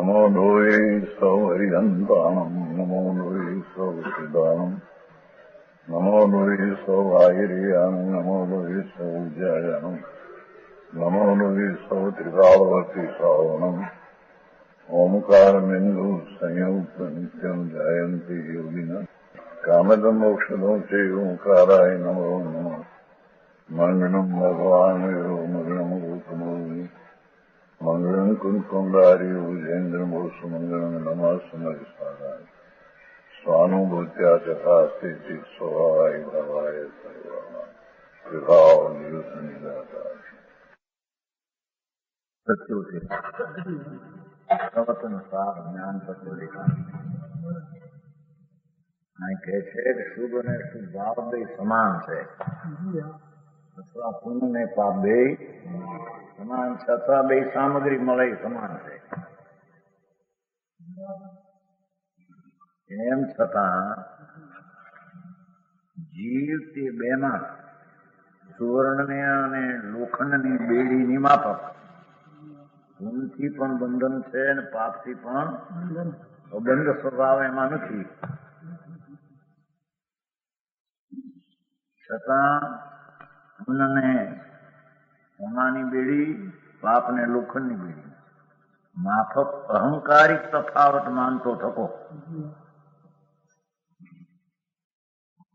નમો લોહે સૌહરિહંતાણમ નમો લોહે સૌદાનમ નમો લોહે સૌઆયર્યાન નમો લોહે સૌજાયાનમ નમો લોહે સૌત્રિકાળવતી શ્રાવણમ ઓમકારમેન્દુ સંયુક્ત નિત્યમ જાયંતિ યોગિના કામદમ મોક્ષદો છે ઓંકારાય નમો નમઃ મંગળમ ભગવાન મંગળમ રૂપમોહિ મંગળમ કુંકુંડારી ભુજેન્દ્રમો સુમંગળમ નમાસ્મય સ્વાદાય સ્વાનુભૂત્યા ચકાસ્તિ સ્વભાવાય ભવાય સર્વાના વિભાવ નિયુતનિદાતા સત્યોથી પ્રવચન સાર જ્ઞાન પત્રિકા કહે છે કે શુભ અને શુભ ભાવ બે સમાન છે અથવા પુણ્ય ને પાપ બે સમાન છે અથવા બે સામગ્રી મળે સમાન છે. એમ છતાં જીવ તે બેમાં સુવર્ણને અને લોખંડની બેડીની માફક પુણ્યથી પણ બંધન છે અને પાપથી પણ બંધ સ્વભાવ એમાં નથી. છતાં પુણ્યને સોનાની બેડી, પાપને લોખંડની બેડી માફક અહંકારિક તફાવત માનતો થકો.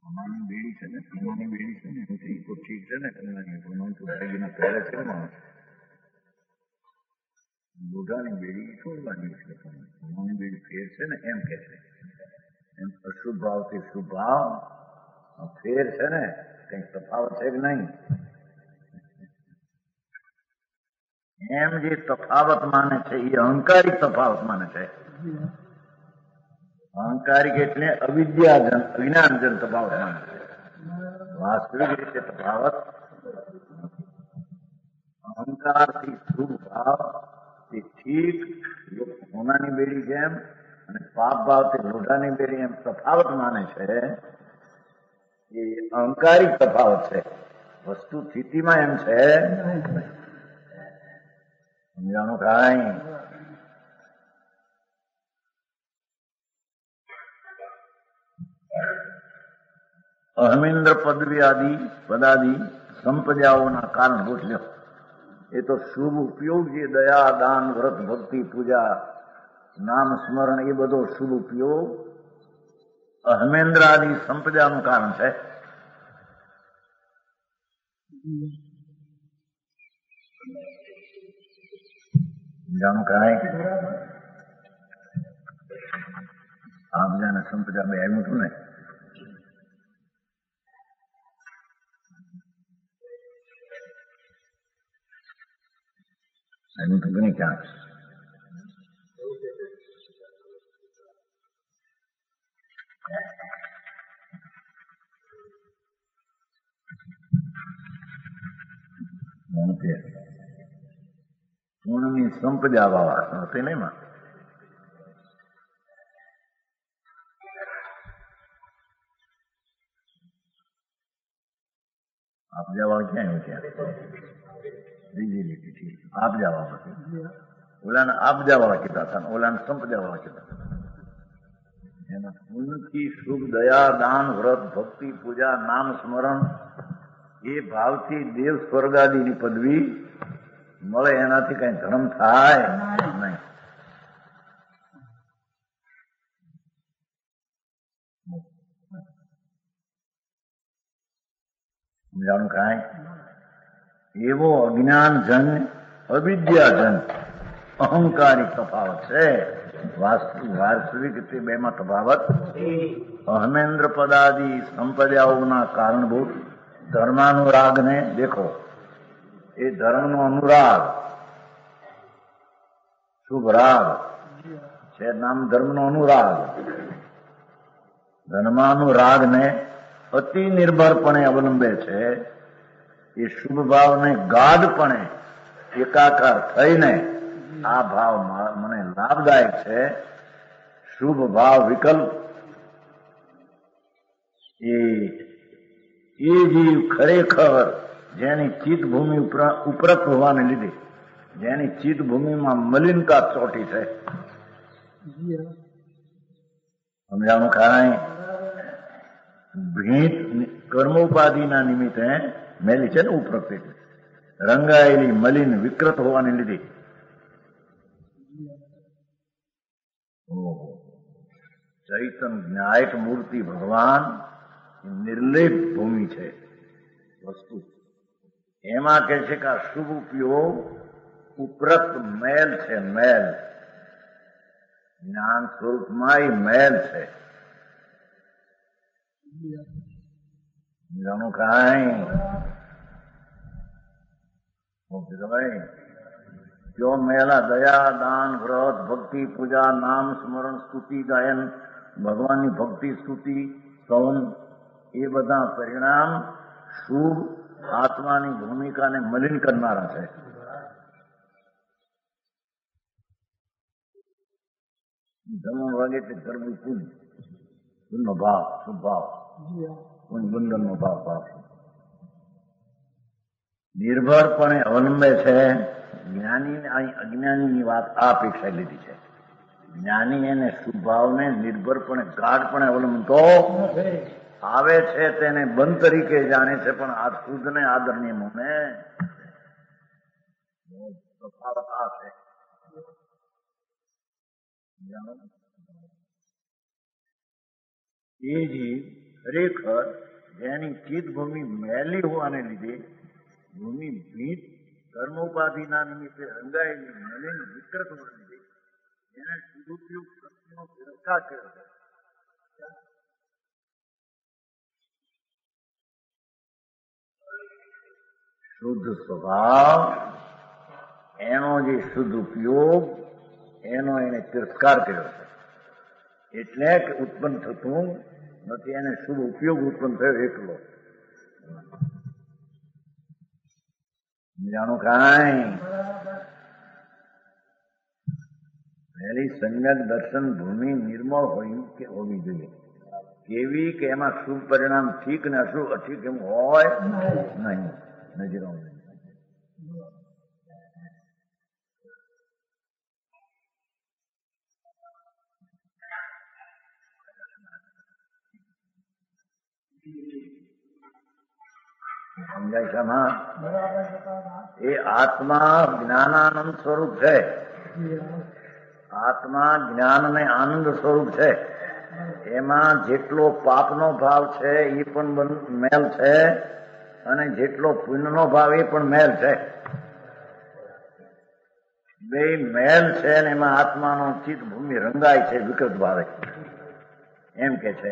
સોનાની બેડી છે ને, સોનાની બેડી છે ને, એ તો ઠીક છે ને, દાગીના પહેરે છે ને માણસ. લોઢાની બેડી છોડવાની છે, સોનાની બેડી ફેર છે ને એમ કે છે. એમ અશુભ ભાવથી શુભ ભાવ ફેર છે ને, કઈ તફાવત છે કે નહીં? એમ જે તફાવત માને છે એ અહંકારિક તફાવત માને છે. અહંકારિક એટલે અવિદ્યાજન અજ્ઞાનજન તફાવત માને છે. વાસ્તવિક રીતે તફાવત અહંકારથી શુભ ભાવ તે ઠીક સોનાની બેડી જેમ અને પાપ ભાવથી લોઢાની બેડી એમ તફાવત માને છે. એ અહંકારિક તફાવત છે. વસ્તુ સ્થિતિમાં એમ છે સમજાણું કાંઈ? અહમેન્દ્ર પદાદી સંપદાઓના કારણ ગોઠલ્યો. એ તો શુભ ઉપયોગ છે. દયા, દાન, વ્રત, ભક્તિ, પૂજા, નામ સ્મરણ એ બધો શુભ ઉપયોગ અહમેન્દ્ર આદિ સંપદાનું કારણ છે. જાણું કાંઈ આ બધાને સંપદા બે આવ્યું હતું ને, એનું તો ઘણી ક્યાં પૂર્ણની સંપદા વાળા નથી નહીં માં. આપજા વાળા ક્યાં આવ્યું? ત્યાં બીજી રીતે આપજા વાળા, ઓલાને આપજા વાળા કીધા હતા, ઓલાને સંપદા વાળા કીધા હતા. એના પુણ્યથી શુભ દયા, દાન, વ્રત, ભક્તિ, પૂજા, નામ સ્મરણ એ ભાવથી દેવ સ્વર્ગાદિની પદવી મળે. એનાથી કઈ ધર્મ થાય નહીં. સમજાણું કાંઈ? એવો અજ્ઞાનજન અવિદ્યાજન અહંકારિક તફાવત છે. વાસ્તવિક રીતે બેમાં તફાવત અહમેન્દ્ર પદાદી સંપદાઓના કારણભૂત ધર્માનુરાગને દેખો. એ ધર્મનો અનુરાગ શુભ રાગ છે. નામ ધર્મનો અનુરાગ. ધર્માનુરાગને અતિ નિર્ભરપણે અવલંબે છે. એ શુભ ભાવને ગાઢપણે એકાકાર થઈને આ ભાવ મને લાભદાયક છે. શુભ ભાવ વિકલ્પ એ જીવ ખરેખર જેની ચિત્ત ભૂમિ ઉપરત હોવાને લીધે, જેની ચિત્ત ભૂમિમાં મલિનતા ચોટી છે, સમજાણું? કાંઈ ભીંત કર્મોપાધિના નિમિત્તે મેલી છે ને ઉપરોક્ત રંગાયેલી મલિન વિકૃત હોવાને લીધે ચૈતન ન્યાયક મૂર્તિ ભગવાન નિર્લેપ ભૂમિ છે વસ્તુ. એમાં કે છે કે આ શુભ ઉપયોગ ઉપરત મેલ છે, મેલ જ્ઞાન સ્વરૂપમાં એ મેલ છે. જાણું કાંઈ ભાઈ જો મેલા દયા, દાન, વ્રત, ભક્તિ, પૂજા, નામ સ્મરણ, સ્તુતિ, ગાયન, ભગવાનની ભક્તિ, સ્તુતિ, સ્તવન એ બધા પરિણામ શુભ આત્માની ભૂમિકાને મલિન કરનારા છે. ધર્મ વાગે તે કરવું પુણ્યનો ભાવ, શુભ ભાવ, બંધનનો ભાવ નિર્ભરપણે અવલંબે છે. જ્ઞાની અહીં અજ્ઞાનીની વાત આ અપેક્ષા લીધી છે. જ્ઞાની એને શુભાવને નિર્ભરપણે ગાઢપણે અવલંબતો આવે છે, તેને બંધ તરીકે જાણે છે, પણ આ શુદ્ધને આદરણીય મને તફાવત આ છે. એ જીવ ખરેખર જેની ચિત્તભૂમિ મેલી હોવાને લીધે ભૂમિ ભીત કર્મોપાધિના નિમિત્તે રંગાયેલી મલિન વિકૃત હોવાને લીધે એને સદુપયોગ શક્તિનો તિરસ્કાર કર્યો છે. શુદ્ધ સ્વભાવ એનો જે શુદ્ધ ઉપયોગ એનો એને તિરસ્કાર કર્યો છે. એટલે કે ઉત્પન્ન થતું નથી, એને શુભ ઉપયોગ ઉત્પન્ન થયો એકલો. જાણું કાંઈ પહેલી સમ્યક દર્શન ભૂમિ નિર્મળ હોવી જોઈએ. કેવી કે એમાં શુભ પરિણામ ઠીક ને અશુભ અઠીક એમ હોય નહીં. નજર સમજાય છે? એ આત્મા જ્ઞાનાનંદ સ્વરૂપ છે. આત્મા જ્ઞાન અને આનંદ સ્વરૂપ છે. એમાં જેટલો પાપનો ભાવ છે એ પણ મેલ છે, અને જેટલો પુણ્યનો ભાવ એ પણ મેલ છે. બે મેલ છે, અને એમાં આત્માનો ચિત્ત ભૂમિ રંગાય છે વિકૃત ભાવે, એમ કે છે.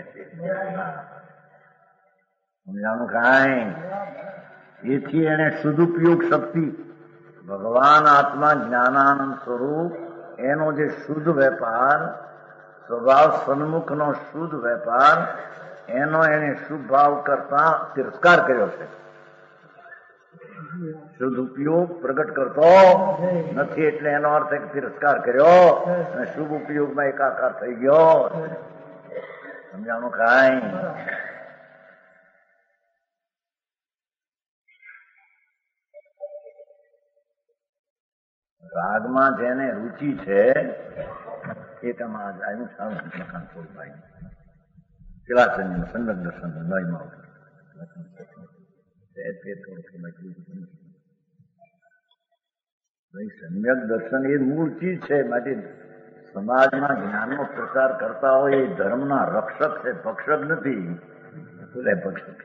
સમજાણું કાંઈ? એથી એને સદુપયોગ શક્તિ ભગવાન આત્મા જ્ઞાનાનંદ સ્વરૂપ એનો જે શુદ્ધ વેપાર સ્વભાવ સન્મુખનો શુદ્ધ વેપાર એનો એને શુભ ભાવ કરતા તિરસ્કાર કર્યો છે. શુદ્ધ ઉપયોગ પ્રગટ કરતો નથી, એટલે એનો અર્થ એક તિરસ્કાર કર્યો અને શુભ ઉપયોગમાં એકાકાર થઈ ગયો. સમજાણું કાંઈ? રાગમાં જેને રુચિ છે એ તમારા આવ્યું સારું લખાણ છોડભાઈ પેલા સંગત દર્શન નયમાં સમ્યક દર્શન એ મૂળ ચીજ છે. માટે સમાજમાં જ્ઞાનનો પ્રચાર કરતા હોય એ ધર્મના રક્ષક છે, પક્ષક નથી. પક્ષક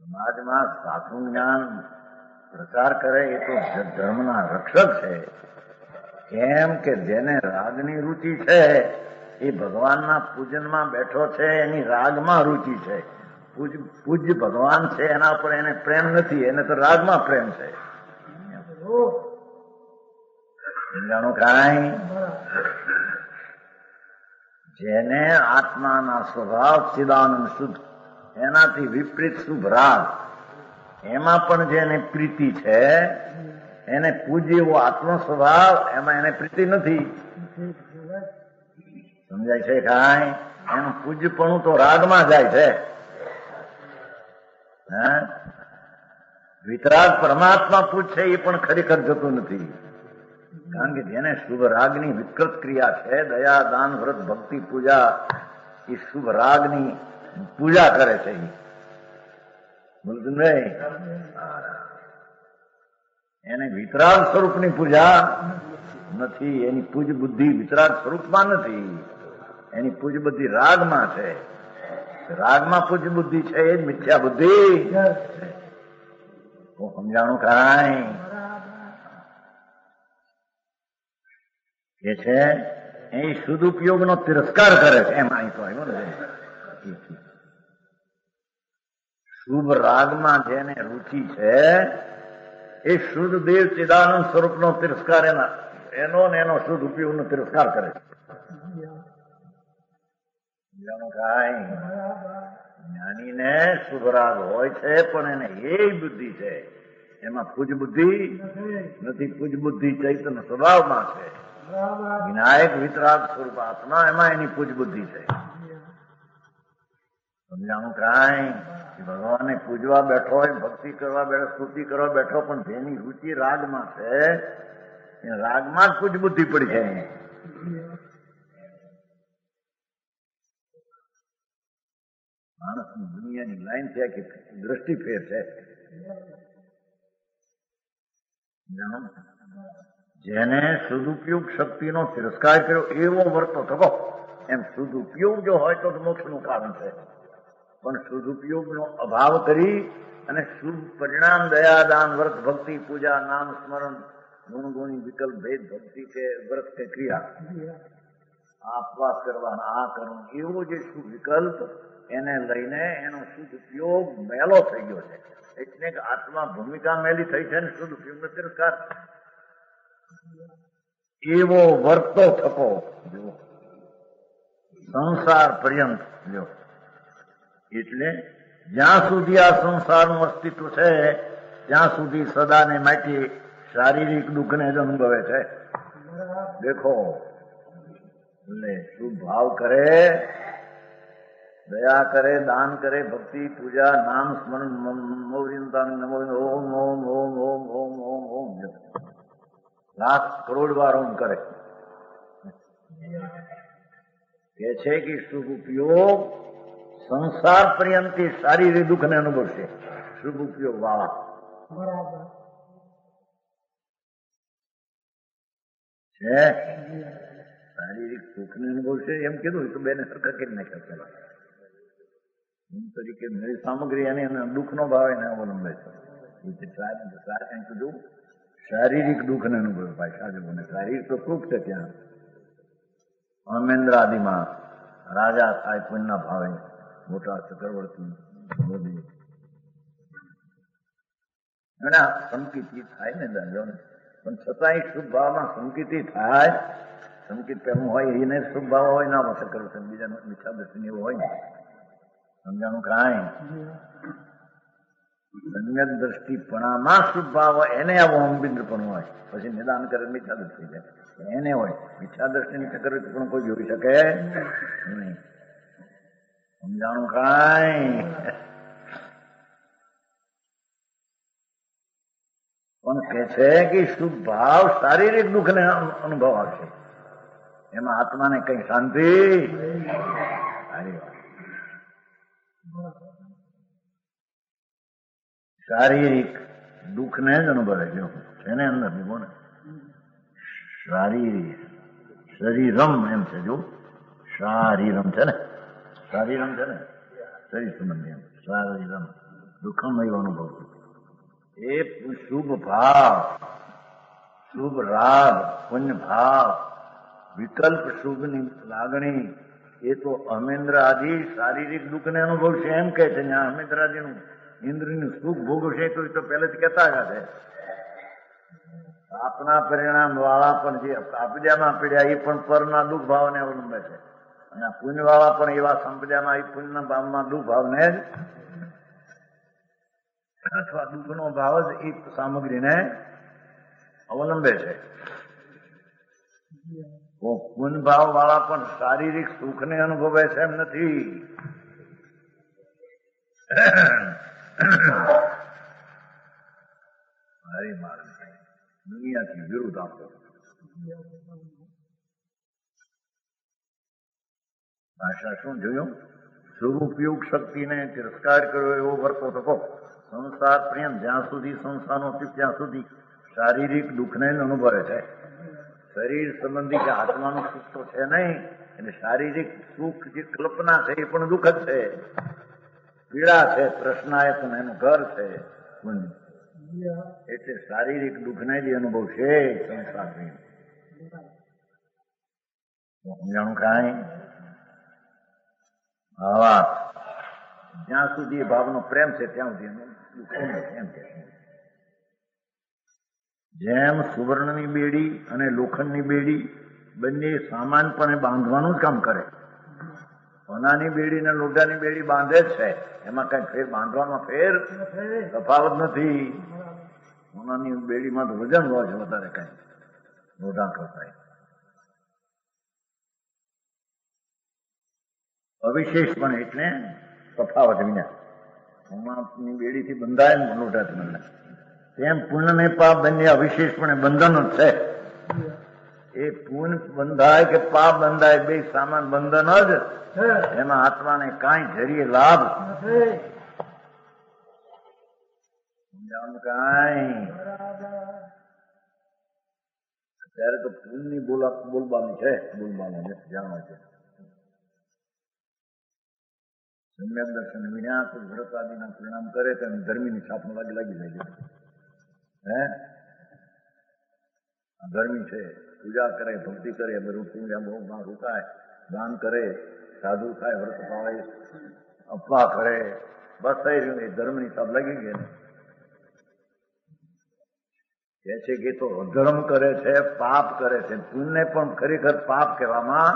સમાજમાં સાચું જ્ઞાન પ્રચાર કરે એ તો ધર્મના રક્ષક છે. કેમ કે જેને રાગની રુચિ છે એ ભગવાનના પૂજનમાં બેઠો છે, એની રાગમાં રુચિ છે. પૂજ્ય ભગવાન છે એના પર એને પ્રેમ નથી, એને તો રાગમાં પ્રેમ છે. જાણો કાંઈ? જેને આત્માના સ્વભાવ ચિદાનંદ શુદ્ધ એનાથી વિપરીત શુભ રાગ એમાં પણ જેને પ્રીતિ છે, એને પૂજ્ય એવો આત્મ સ્વભાવ એમાં એને પ્રીતિ નથી. સમજાય છે કાંઈ? એનું પૂજ્યપણું તો રાગમાં જાય છે. વિતરાગ પરમાત્મા પૂજશે એ પણ ખરેખર જતું નથી. કારણ કે જેને શુભ રાગની વિકૃત ક્રિયા છે, દયા દાન વ્રત ભક્તિ પૂજા, એ શુભ રાગની પૂજા કરે છે. બોલતું નહીં, એને વિતરાગ સ્વરૂપની પૂજા નથી. એની પૂજ બુદ્ધિ વિતરાગ સ્વરૂપમાં નથી, એની પૂજ બુદ્ધિ રાગમાં છે. રાગમાં પૂજ બુદ્ધિ છે એ જ મિથ્યા બુદ્ધિ. હું સમજાણું કાંઈ કે છે એ સદુપયોગનો તિરસ્કાર કરે છે. એમ અહીં તો આવ્યો ને, શુભ રાગમાં જેને રુચિ છે એ શુદ્ધ દેવ ચિદાનંદ સ્વરૂપનો તિરસ્કાર એનો ને એનો શુદ્ધ ઉપયોગનો તિરસ્કાર કરે છે. જ્ઞાનીને શુભ રાગ હોય છે, પણ એને એ બુદ્ધિ છે, એમાં પૂજ બુદ્ધિ નથી. પૂજ બુદ્ધિ ચૈતન્ય સ્વભાવમાં છે. વિનાયક વિતરાગ સ્વરૂપ આત્મા, એમાં એની પૂજ બુદ્ધિ છે. સમજાણું કાંઈ? ભગવાનને પૂજવા બેઠો હોય, ભક્તિ કરવા બેઠો, સ્તુતિ કરવા બેઠો, પણ જેની રુચિ રાગમાં છે એ રાગમાં જ પૂજ બુદ્ધિ પડી છે. માણસની દુનિયાની લાઈન છે કે દ્રષ્ટિ ફેર છે. જેને સદુપયોગ શક્તિનો તિરસ્કાર કર્યો એવો વર્તો થકો. એમ સદુપયોગ જો હોય તો મોક્ષનું કારણ છે, પણ સદુપયોગનો અભાવ કરી અને શુભ પરિણામ દયા દાન વ્રત ભક્તિ પૂજા નામ સ્મરણ ગુણગુણી વિકલ્પ ભેદ ભક્તિ કે વ્રત કે ક્રિયા આપવાસ કરવાના આ કરવું એવો જે શુભ વિકલ્પ એને લઈને એનો શુદ્ધ ઉપયોગ મેલો થઈ ગયો છે. એટલે કે આત્મા ભૂમિકા મેલી થઈ છે ને શુદ્ધ ઉપયોગનો તિરસ્કાર એવો વર્તો થકો જો સંસાર પર્યંત જો. એટલે જ્યાં સુધી આ સંસારનું અસ્તિત્વ છે ત્યાં સુધી સદાને માટે શારીરિક દુઃખને જ અનુભવે છે. દેખો, એટલે શુભ ભાવ કરે, દયા કરે, દાન કરે, ભક્તિ પૂજા નામ સ્મરણ નમો ઓમ ઓમ ઓમ ઓમ ઓમ ઓમ ઓમ લાખ કરોડ વાર ઓમ કરે. કે છે કે શુભ ઉપયોગ સંસાર પર્યંત શારીરિક દુઃખને અનુભવશે. શુભ ઉપયોગ વાળા છે શારીરિક સુખને અનુભવશે. એમ કીધું તો બેને સરખા કરી નાખ્યા પેલા તરીકે મેળી સામગ્રી એને દુઃખનો ભાવ એને અવલંબે છે. કીધું શારીરિક દુઃખને અનુભવે ભાઈ સાધુઓને. શારીરિક તો સુખ છે ત્યાં અમેન્દ્ર આદિમાં રાજા થાય પુણ્યના ભાવે મોટા ચક્રવર્તી મોદી એના સંકિતિ થાય ને દાદો, પણ છતાંય શુભ ભાવમાં સંકિતિ થાય. સંકિત પેલું હોય એને શુભ ભાવ હોય ના વસર કરવું છે, બીજા મીઠા દર્શન એવું હોય ને. સમજાણું કાંઈ? સમ્યક દ્રષ્ટિપણામાં શુભ ભાવ હોય એને આવો અમબિંદ્રપણું હોય, પછી નિદાન કરે મીઠા દ્રષ્ટિ જાય એને હોય. મીઠા દ્રષ્ટિની ચક્રવર્તી પણ કોઈ જોઈ શકે નહીં. સમજાણું કાંઈ? પણ કે છે કે શુભ ભાવ શારીરિક દુઃખને અનુભવ આવશે, એમાં આત્માને કઈ શાંતિ. શારીરિક દુઃખને જ અનુભવે છે એને અંદર લીધો ને. શારીરિક શરીરમ એમ છે, જો શારીરમ છે ને, શારીરમ છે ને શરીર સંબંધી એમ શારીરમ દુઃખમ એવો અનુભવ એ શુભ ભાવ, શુભ રાગ, પુણ્ય ભાવ, વિકલ્પ શુભની લાગણી એ તો અમેન્દ્ર આદિ શારીરિક દુઃખને અનુભવશે એમ કે છે. અમેન્દ્ર આદિનું ઇન્દ્રનું સુખ ભોગવશે તો પહેલેથી કહેતા આવ્યા છે. આપના પરિણામ વાળા પણ જે આપદ્યામાં પીડ્યા એ પણ પરના દુઃખ ભાવને અવલંબે છે, અને પુણ્ય વાળા પણ એવા સંપદ્યામાં એ પુણ્યના ભાવમાં દુઃખ ભાવને જ અથવા દુઃખનો ભાવ જ એ સામગ્રીને અવલંબે છે. પુણ્ય ભાવ વાળા પણ શારીરિક સુખને અનુભવે છે એમ નથી. દુનિયાથી વિરુદ્ધ આપો ભાષા શું જોયું? સ્વરૂપયોગ શક્તિને તિરસ્કાર કર્યો એવો વર્તો થતો. સંસાર પ્રેમ જ્યાં સુધી સંસારનો ત્યાં સુધી શારીરિક દુઃખને જ અનુભવે છે. શરીર સંબંધી કે આત્માનું સુખ તો છે નહીં, એટલે શારીરિક સુખ જે કલ્પના છે એ પણ દુઃખ જ છે, પીડા છે, તૃષ્ણાયતન એનું ઘર છે. એટલે શારીરિક દુઃખને જ અનુભવ છે સંસાર પ્રેમ. સમજાણું કાંઈ? હા, જ્યાં સુધી એ ભાવનો પ્રેમ છે ત્યાં સુધી એનું દુઃખ એમ કે. જેમ સુવર્ણની બેડી અને લોખંડની બેડી બંને સામાનપણે બાંધવાનું જ કામ કરે. સોનાની બેડી ને લોઢાની બેડી બાંધે જ છે, એમાં કઈ ફેર બાંધવામાં ફેર તફાવત નથી. સોનાની બેડીમાં તો વજન હોય છે વધારે, કઈ લોઢા કરતા અવિશેષપણે એટલે તફાવત વિના. સોનાની બેડીથી બંધાય ને લોઢાથી બંધાય, તેમ પુણ્ય ને પાપ બંને અવિશેષપણે બંધન જ છે. એ પુણ્ય બંધાય કે પાપ બંધાય, બે સામાન બંધન જ. એમાં આત્માને કાંઈ જરીએ લાભ કાંઈ. અત્યારે તો પુણ્યની બોલબાની છે, બોલબાની જાણવા છે. સમ્યક દર્શન વિના તો વ્રત આદિના પરિણામ કરે તો ધર્મીની છાપ લાગી જાય. ધર્મી છે, પૂજા કરે, ભક્તિ કરે, રોકાય, દાન કરે, સાધુ થાય, વ્રત પાળે, અપવા કરે, બસ થઈ રહ્યું. એ ધર્મની છાપ લાગી ગઈ ને. કે છે કે તો અધર્મ કરે છે, પાપ કરે છે. પુણ્ય પણ ખરેખર પાપ કહેવામાં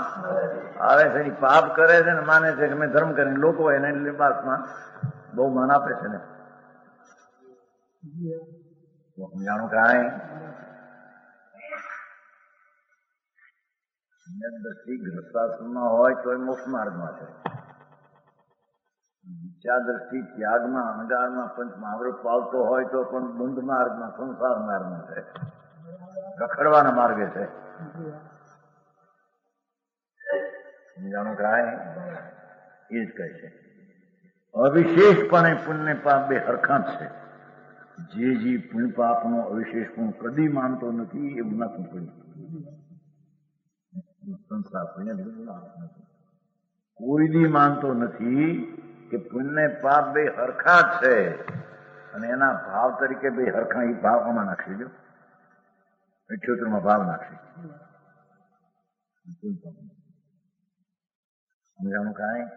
આવે છે. પાપ કરે છે ને માને છે કે મેં ધર્મ કરીને, લોકો એને લિબાસમાં બહુ માન આપે છે ને. સમજાણું કાંઈ? દ્રષ્ટિ ગ્રસ્તાશ્રમમાં હોય તો એ મોક્ષ માર્ગમાં છે. ઈચ્છા દ્રષ્ટિ ત્યાગમાં, અહંકારમાં, પંચ મહાવ્રત પાલતો હોય તો પણ બંધ માર્ગમાં, સંસાર માર્ગમાં છે, રખડવાના માર્ગે છે. સમજાણું કાંઈ? એ જ કહે છે અવિશેષપણે પુણ્ય પાપ બે હરખા જ છે. જે પુણ્ય પાપનો અવિશેષપણું કદી માનતો નથી એવું નથી પડ્યું. સંસાર કોઈ દી માનતો નથી કે પુણ્ય પાપ બે હરખા જ છે, અને એના ભાવ તરીકે બે હરખા. એ ભાવ આમાં નાખી દો, 78માં ભાવ નાખી. સમજાણું કાંઈ?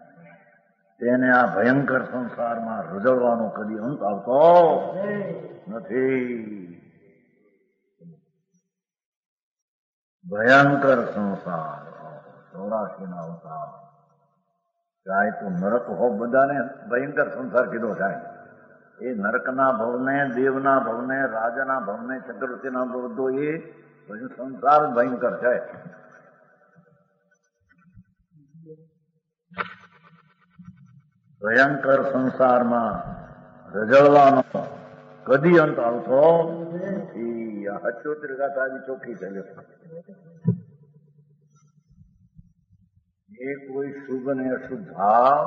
તેને આ ભયંકર સંસારમાં રજળવાનો કદી અંત આવતો નથી. ભયંકર સંસાર, 84 ના અવતાર. ચાહે તો નરક હો, બધાને ભયંકર સંસાર કીધો થાય. એ નરકના ભવને, દેવના ભવને, રાજાના ભવને, ચક્રવર્તીના બધો એ સંસાર ભયંકર છે. ભયંકર સંસારમાં રજળવાનો કદી અંત આવતો નથી. 78 ગાથા આવી ચોખ્ખી છે. એ કોઈ શુભ ને અશુભ ભાવ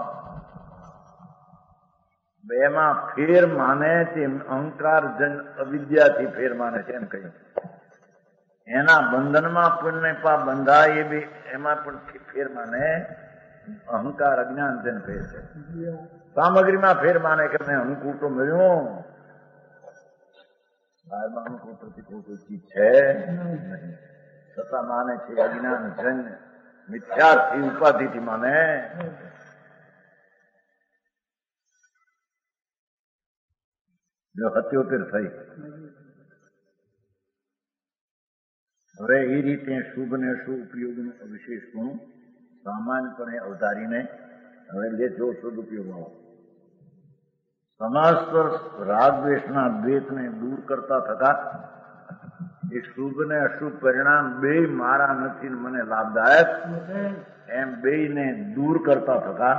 બેમાં ફેર માને તે અહંકાર જન અવિદ્યાથી ફેર માને છે એમ કહ્યું. એના બંધનમાં પુણ્ય પાપ બંધાય એ બી એમાં પણ ફેર માને અહંકાર અજ્ઞાન તેને ફેર છે. સામગ્રીમાં ફેર માને કે મેં અનુકૂળ તો મળ્યું, બહારમાં અનુકૂળ પ્રતિકૂળ કોઈ ચીજ છે નહીં. છતાં માને છે અજ્ઞાન જન્ય મિથ્યાર્થી ઉપાધિથી માને. જો 77 થઈ. હવે એ રીતે શુભ ને અશુભ ઉપયોગનું અવિશેષપણું સામાન્યપણે અવતારીને હવે લે જો સદુપયોગ આવો. સમસ્ત રાગદ્વેષના દ્વેષને દૂર કરતા થતા એ શુભ ને અશુભ પરિણામ બે મારા નથી મને લાભદાયક એમ બેને દૂર કરતા થતા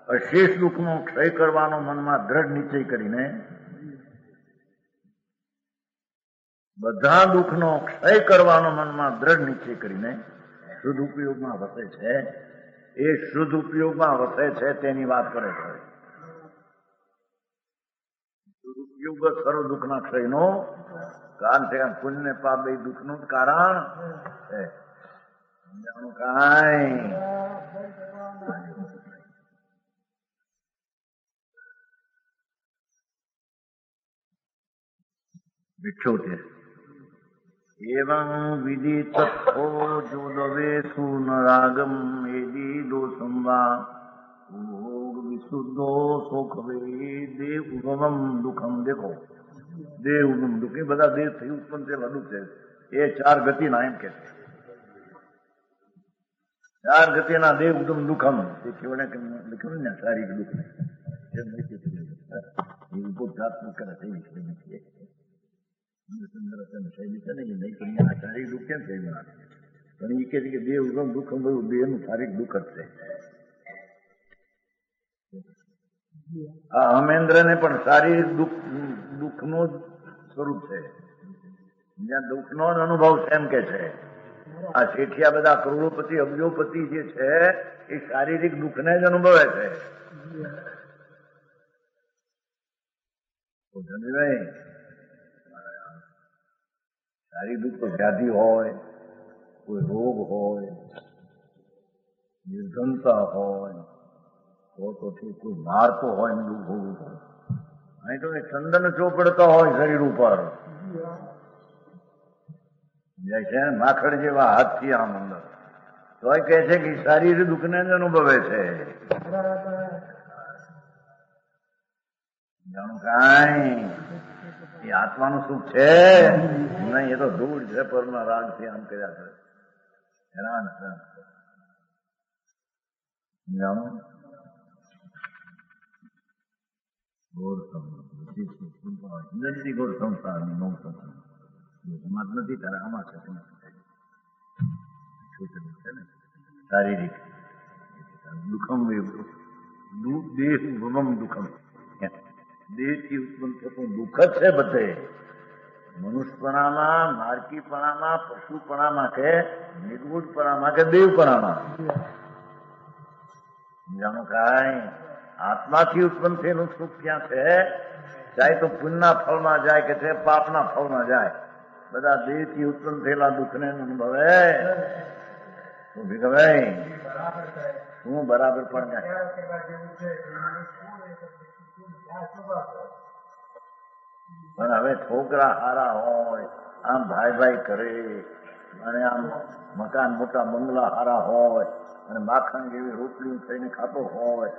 અશેષ દુઃખનો ક્ષય કરવાનો મનમાં દ્રઢ નિશ્ચય કરીને બધા દુઃખનો ક્ષય કરવાનો મનમાં દ્રઢ નિશ્ચય કરીને શુદ્ધ ઉપયોગમાં વસે છે. એ શુદ્ધ ઉપયોગમાં વસે છે તેની વાત કરે છે. શુદ્ધ ઉપયોગ સર્વ દુઃખના ક્ષયનો કારણ છે. પુણ્ય પાપ બે દુઃખનું કારણ છે. સમજાણું કાંઈ વિક્ષોતે એવં વિધિ તત્થો જોદવે સુનરાગમ એદી દોષમ વા ભોગ વિશુદ્ધો સોખવે દેવ ઉગમમ દુઃખમ. દેખો દેહ ઉગમ દુઃખ એ બધા દેહ થી ઉત્પન્ન થયેલા દુઃખ છે. એ ચાર ગતિના એમ કે છે. ચાર ગતિના દેહ ઉગમ દુઃખમ એ કેવડે લખ્યું ને શારીરિક દુઃખ જાતનું કરે છે. શૈલી છે ને એ નહીં પણ આ શારીરિક દુઃખ કેમ થઈ ગયું? પણ એ કે છે કે દેહ ઉગમ દુઃખમ બધું દેહનું શારીરિક દુઃખ જ છે. આ અમેન્દ્ર ને પણ શારીરિક દુઃખનું સ્વરૂપ છે. જ્યાં દુઃખનો જ અનુભવ છે એમ કે છે. આ શેઠિયા બધા કરોડોપતિ અબજોપતિ જે છે એ શારીરિક દુઃખને જ અનુભવે છે. શારીરિક દુઃખ તો વ્યાધિ હોય, કોઈ રોગ હોય, નિર્ધનતા હોય, તો કોઈ મારતો હોય ને દુઃખ હોવું હોય. અહીં તો ચંદન ચોપડતા હોય શરીર ઉપર જાય છે માખડ જેવા હાથથી આમ અંદર, તો કહે છે કે શારીરિક દુઃખને જ અનુભવે છે. જાણું કાંઈ એ આત્માનું સુખ છે નહીં. એ તો ધૂળ છે પરના રાગથી આમ કર્યા કરે. હેરાન જાણું ઘોર સંસાર ઘોર સંસાર નવ સંસાર સમાજ નથી તારે આમાં છે ને શારીરિક દુઃખમ દેહ ઉગમમ દુઃખમ. દેહથી ઉત્પન્ન થતું દુઃખ જ છે બધે. મનુષ્યપણામાં, માર્ગીપણામાં, પશુપણામાં કે નિર્ગુણપણામાં કે દેવપણામાં. જાણો કાંઈ આત્માથી ઉત્પન્ન થયેલું સુખ ક્યાં છે? ચાહે તો પુણ્યના ફળમાં જાય કે છે પાપના ફળમાં જાય, બધા દેહથી ઉત્પન્ન થયેલા દુઃખને અનુભવે. શું ભીખભાઈ શું બરાબર પણ જાય? પણ હવે છોકરા હારા હોય, આમ ભાઈ ભાઈ કરે, અને આમ મકાન મોટા બંગલા હારા હોય, અને માખણ જેવી રોટલી થઈને ખાતો હોય,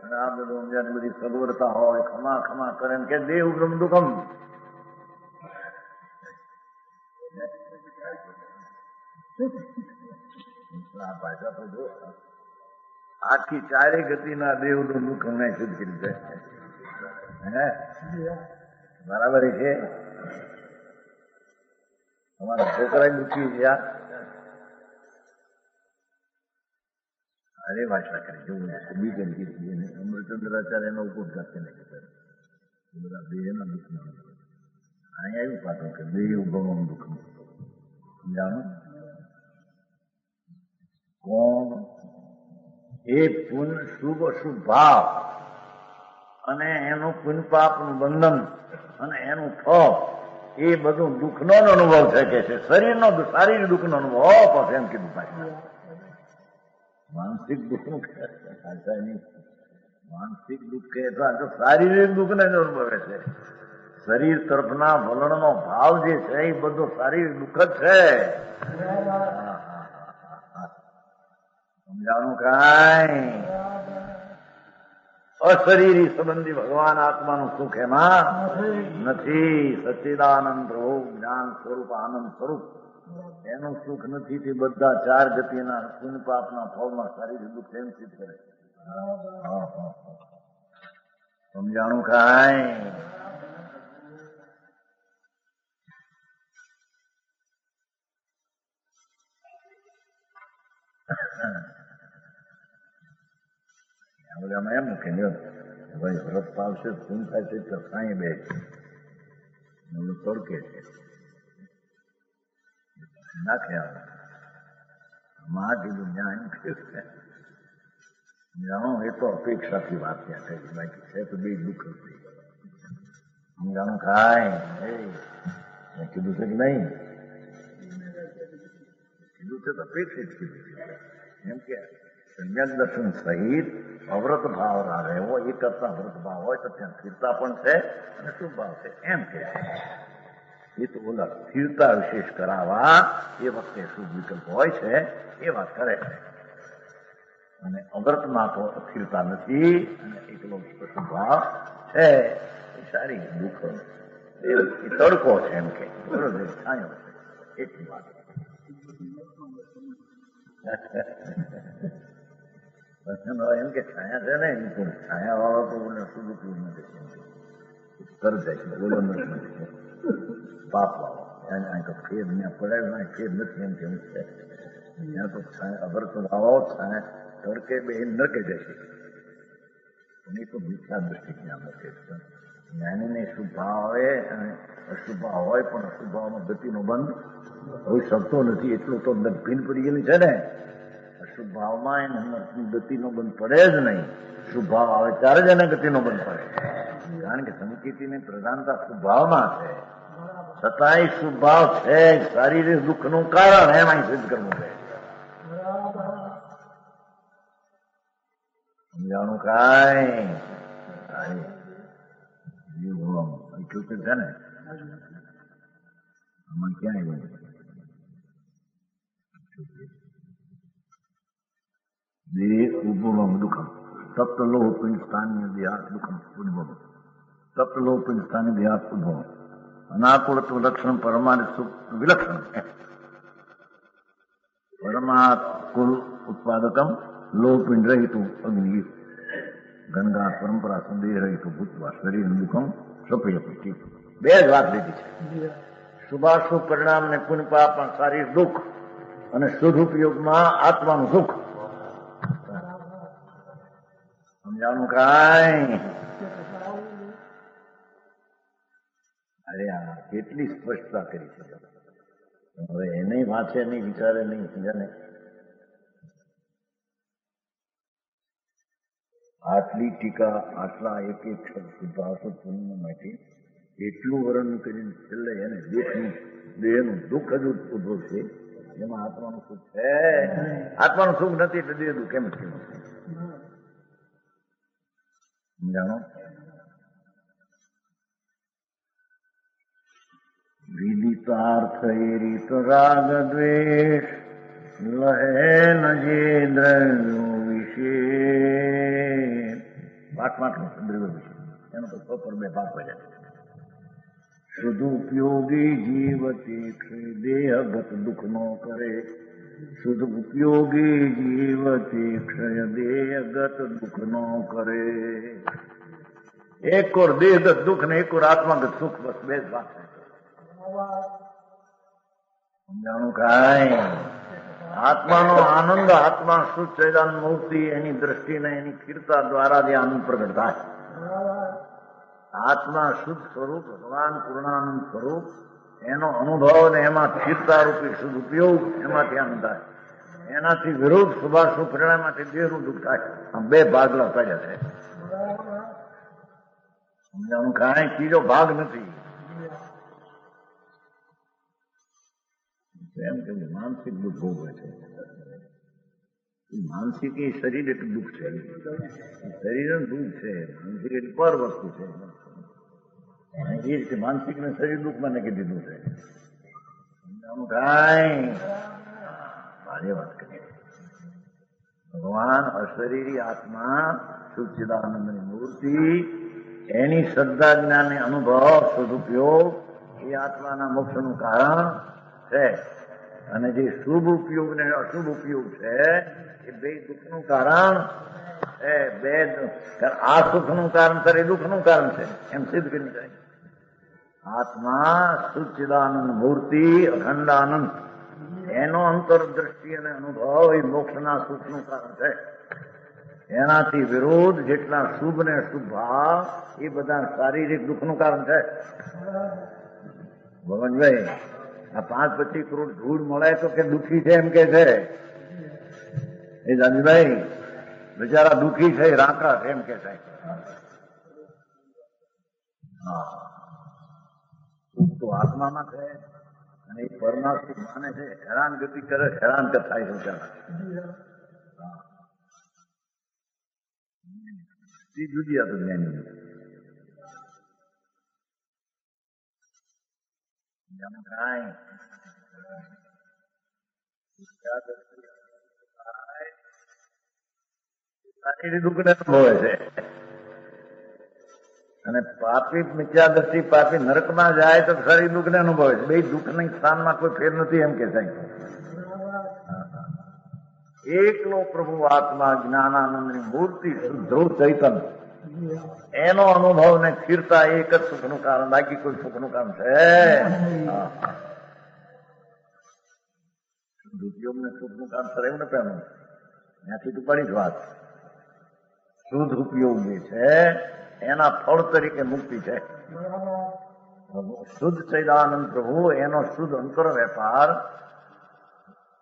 અને આ બધું બધી સગવડતા હોય, ખમા ખમા કરે કે દેહ ઉગમ દુઃખમ. આ ભાષા તો જો આખી ચારે ગતિના દેવનું દુઃખ અમને શુદ્ધ કરી દે. હે બરાબર છે. તમારા છોકરા દુઃખી ગયા અરે ભાષા કરી જોવું બીજે કીધી અમૃતચંદ્રાચાર્ય એનો ઉપર જાતે નહીં બધા દેહના દુઃખ ના અહીંયા એવું પાછું કે દેહ ઉભવમ દુઃખ સમજાણું કોણ એ પુણ્ય શુભ અશુભ ભાવ અને એનું પુણ્ય પાપનું બંધન અને એનું ફળ એ બધું દુઃખનો જ અનુભવ છે કે છે. શરીરનો શારીરિક દુઃખનો અનુભવ પછી એમ કીધું પાછું માનસિક દુઃખનું માનસિક દુઃખ કે શારીરિક દુઃખને જ અનુભવે છે. શરીર તરફના વલણનો ભાવ જે છે એ બધો શારીરિક દુઃખ જ છે. સમજાણું કાંઈ અશરીરી સંબંધી ભગવાન આત્માનું સુખ એમાં નથી. સચ્ચિદાનંદ પ્રભુ જ્ઞાન સ્વરૂપ આનંદ સ્વરૂપ એનું સુખ નથી. તે બધા ચાર ગતિના પુણ્ય પાપના ફળમાં શારીરિક દુઃખ એમ સિદ્ધ કરે. સમજાણું કાંઈ બધામાં એમ મૂકે ભાઈ વ્રત પાવશે શું થાય છે તો સાંઈ બે તડકે છે નાખે આવે માં કીધું ત્યાં એમ કહ્યું જાણો એ તો અપેક્ષાથી વાત ત્યાં કરી બાકી છે તો બે દુઃખ થઈ હું જાણું ખાય મેં કીધું છે કે નહીં કીધું છે તો અપેક્ષિત કીધું છે એમ કે સમ્યક દર્શન સહિત અવ્રત ભાવ રહેવો એ કરતા અવ્રત ભાવ હોય તો ત્યાં સ્થિરતા પણ છે અને શુભ ભાવ છે એમ કે એ તો ઓલા સ્થિરતા વિશેષ કરાવવા એ વખતે શુભ વિકલ્પ હોય છે એ વાત કરે છે અને અવ્રતમાં તો સ્થિરતા નથી અને એકલો શુભ ભાવ છે એ સારી દુઃખ એ તડકો છે એમ કે છાંયો છે એટલી વાત એમ કે છાયા છે ને એની પણ છાયા વાળો તો શુદ્ધ ઉપયોગ નથી કરી જાય બોલો નથી પાપ વાળો અહીં તો ફેર ત્યાં પડાયું ફેર નથી એમ કેવું છે ત્યાં તો અભરતો ભાવો છાયા તડકે બે નડકે જશે એ તો મિથ્યા દ્રષ્ટિ જ્ઞાન છે જ્ઞાનીને શુભ ભાવ આવે અને અશુભ ભાવ હોય પણ અશુભ ભાવમાં ગતિનો બંધ હોઈ શકતો નથી એટલું તો ભીન પડી ગયેલી છે ને શુભ ભાવમાં એને ગતિનો બંધ પડે જ નહીં શુભ ભાવ આવે ત્યારે જ એને ગતિનો બંધ પડે કારણ કે સંકેતીની પ્રધાનતા શુભ ભાવમાં છે છતાંય શુભ ભાવ છે શારીરિક દુઃખનું કારણ એમ અહીં સિદ્ધ કરવું છે સમજાણું કાંઈ એટલું છે ને આમાં ક્યાં આવ્યું દેહ ઉદ્ભવમ દુઃખમ સપ્તલોહ પિંડ સ્થાનીય દેહાત દુઃખમ ઉદ્ભવ સપ્તલોહ પિંડ સ્થાનીય દેહાત ઉદ્ભવ અનાકુળત્વ લક્ષણ પરમાર્થ વિલક્ષણ પરમાકુલ ઉત્પાદકમ લોહ પિંડ રહિતું અગ્નિ ગંગા પરંપરા સંદેહ રહિતું ભૂતવા શરીર દુઃખમ સફેદ બે જ વાત લીધી છે શુભાશુભ પરિણામ ને પુણ્ય પાપ શારીરિક દુઃખ અને શુદ્ધ ઉપયોગમાં આત્માનું સુખ સમજાણું કાંઈ અરે આ કેટલી સ્પષ્ટતા કરી છે હવે એને વાંચે નહીં વિચારે નહીં સમજાને આટલી ટીકા આટલા એક એક શુદ્ધાશુદ્ધ પુણ્ય માટે એટલું વર્ણન કરીને છેલ્લે એને દેહનું દુઃખ જ ઉદ્ભવ છે એમાં આત્માનું સુખ છે આત્માનું સુખ નથી એટલે દેહ દુઃખ એમ જ કેવું છે સમજાણો વિદિતાર્થ રીત રાગ દ્વેષ લહે ન જે દ્રવ્યો વિશે પાઠમાં દ્રવ્યો વિશે એનો તો પર બે ભાગ પડ્યા સદુપયોગી જીવતી દેહગત દુઃખ નો કરે સદુપયોગી જીવતી ક્ષય દેહગત દુઃખ નો કરે એક ઓર દેહગત દુઃખ ને એક ઓર આત્માગત સુખ બસ બે જ વાત છે સમજાણું કાંઈ આત્માનો આનંદ આત્મા સુચેદાન મૂર્તિ એની દ્રષ્ટિને એની સ્થિરતા દ્વારા જે આનંદ પ્રગટ થાય આત્મા શુદ્ધ સ્વરૂપ ભગવાન પૂર્ણાનંદ સ્વરૂપ એનો અનુભવ ને એમાં સ્થિરતા રૂપી શુદ્ધ ઉપયોગ એમાંથી આનંદ થાય એનાથી વિરુદ્ધ શુભાશુભ પરિણામમાંથી દેહનું દુઃખ થાય આમ બે ભાગલા પડ્યા છે સમજાણું કાંઈ ત્રીજો ભાગ નથી એમ કે માનસિક દુઃખ ભોગવે છે માનસિક એ શરીર એટલું દુઃખ છે શરીરનું દુઃખ છે માનસિક એટલી પર વસ્તુ છે એ રીતે માનસિક ને શરીર દુઃખ મને કીધી દીધું છે કાંઈ ભારે વાત કરી ભગવાન અશરીરી આત્મા સચ્ચિદાનંદની મૂર્તિ એની શ્રદ્ધા જ્ઞાનને અનુભવ સદુપયોગ એ આત્માના મોક્ષનું કારણ છે અને જે શુભ ઉપયોગ ને અશુભ ઉપયોગ છે એ બે દુઃખનું કારણ છે બે આ સુખનું કારણ છે એ દુઃખનું કારણ છે એમ સિદ્ધ કરી જાય આત્મા સચ્ચિદાનંદ મૂર્તિ અખંડ આનંદ એનો અંતરદ્રષ્ટિ અને અનુભવ એ મોક્ષના સુખનું કારણ છે એનાથી વિરોધ જેટલા શુભ ને અશુભ ભાવ એ બધા શારીરિક દુઃખનું કારણ છે ભગવાનભાઈ આ 5-25 કરોડ ધૂળ મળે તો કે દુઃખી છે એમ કે છે એ જાનજીભાઈ બિચારા દુઃખી છે રાંકા એમ કે છે. હા સુખ તો આત્મામાં છે અને એ પરમાત્મા માને છે. હેરાન ગતિ કરે હેરાન થાય છે જુદી હતું જ્ઞાની દુઃખને અનુભવે છે અને પાપી મિથ્યા દ્રષ્ટિ પાપી નરકમાં જાય તો ખરી દુઃખને અનુભવે છે. બે દુઃખની સ્થાનમાં કોઈ ફેર નથી એમ કે સાહેબ. એકલો પ્રભુ આત્મા જ્ઞાનાનંદની મૂર્તિ શુદ્ધ ચૈતન એનો અનુભવ ને સ્થિરતા એક જ સુખનું કારણ, બાકી કોઈ સુખનું કારણ છે. શુદ્ધ સુખનું કામ થયું ને પેલું ત્યાંથી તો પડી જ વાત. શુદ્ધ ઉપયોગી છે એના ફળ તરીકે મુક્તિ છે. શુદ્ધ ચૈદાનંદ પ્રભુ એનો શુદ્ધ અંતર વેપાર,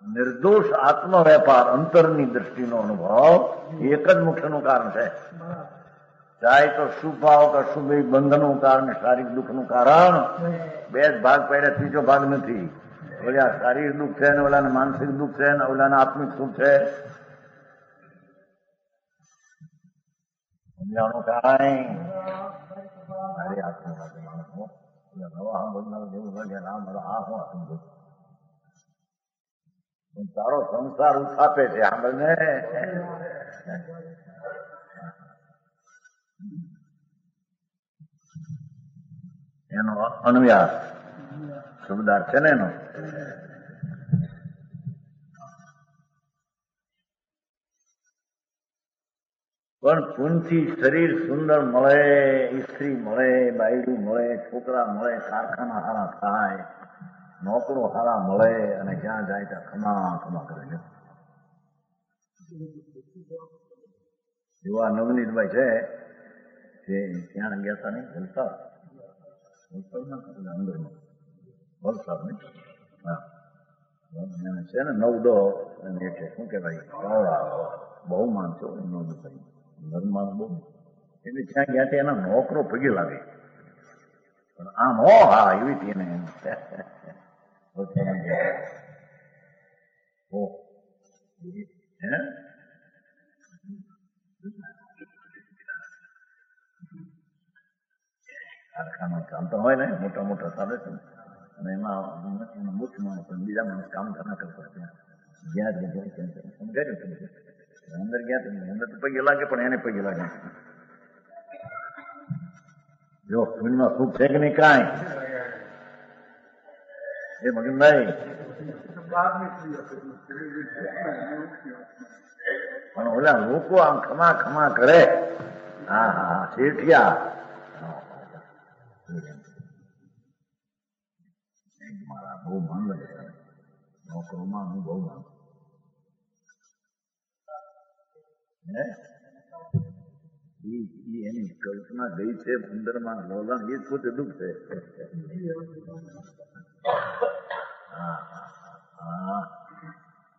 નિર્દોષ આત્મ વેપાર, અંતરની દ્રષ્ટિનો અનુભવ એક જ મુખ્યનું કારણ છે. ચાહે તો શુભ ભાવ કે શુભ બંધનનું કારણ, શારીરિક દુઃખનું કારણ બે જ ભાગ પડ્યા, ત્રીજો ભાગ નથી. ઓલા શારીરિક દુઃખ છે ને ઓલાને માનસિક દુઃખ છે ને ઓલાને આત્મિક સુખ છે. સમજાણું કાંઈ મારી આત્મા નવા સાંભળનાર જેવું લાગે રામ આ હું સમજો તારો સંસાર ઉથાપે છે સાંભળને. એનો અન્વ્યાસ શબ્દાર્થ છે ને એનો. પણ પુનથી શરીર સુંદર મળે, સ્ત્રી મળે, બાયડું મળે, છોકરા મળે, કારખાના હારા થાય, નોકરો હારા મળે અને જ્યાં જાય ત્યાં ખમા ખમા કરે છે. એવા નવનીતભાઈ છે તે ત્યાં ગયા હતા નહીં વલસાડમાં અંદરમાં વલસાડ ને છે ને 9-10 એટલે શું કહેવાય બહુ માનશો નવનીતભાઈ ધર્મમાં બહુ એટલે જ્યાં ગયા ત્યાં એના નોકરો પગે લાગે પણ આમ હા એવી હતી એને કારખાના ચાલતા હોય ને મોટા મોટા ચાલે છે અને એમાં મુખ્ય માણસ બીજા માણસ કામ ઘણા કરતા ત્યાં ગયા સમજાયું અંદર ગયા અંદર તો પગે લાગે પણ એને પગે લાગે. જો ફિલ્મમાં સુખ છે કે નહીં કાંઈ એ મગનભાઈ પણ ઓલા લોકો આમ ખમા ખમા કરે. હા હા શેઠિયા મારા બહુ માંગ નોકરોમાં હું બહુ માંગ એની કલ્પના ગઈ છે અંદરમાં લોલણ એ જ પોતે દુઃખ છે.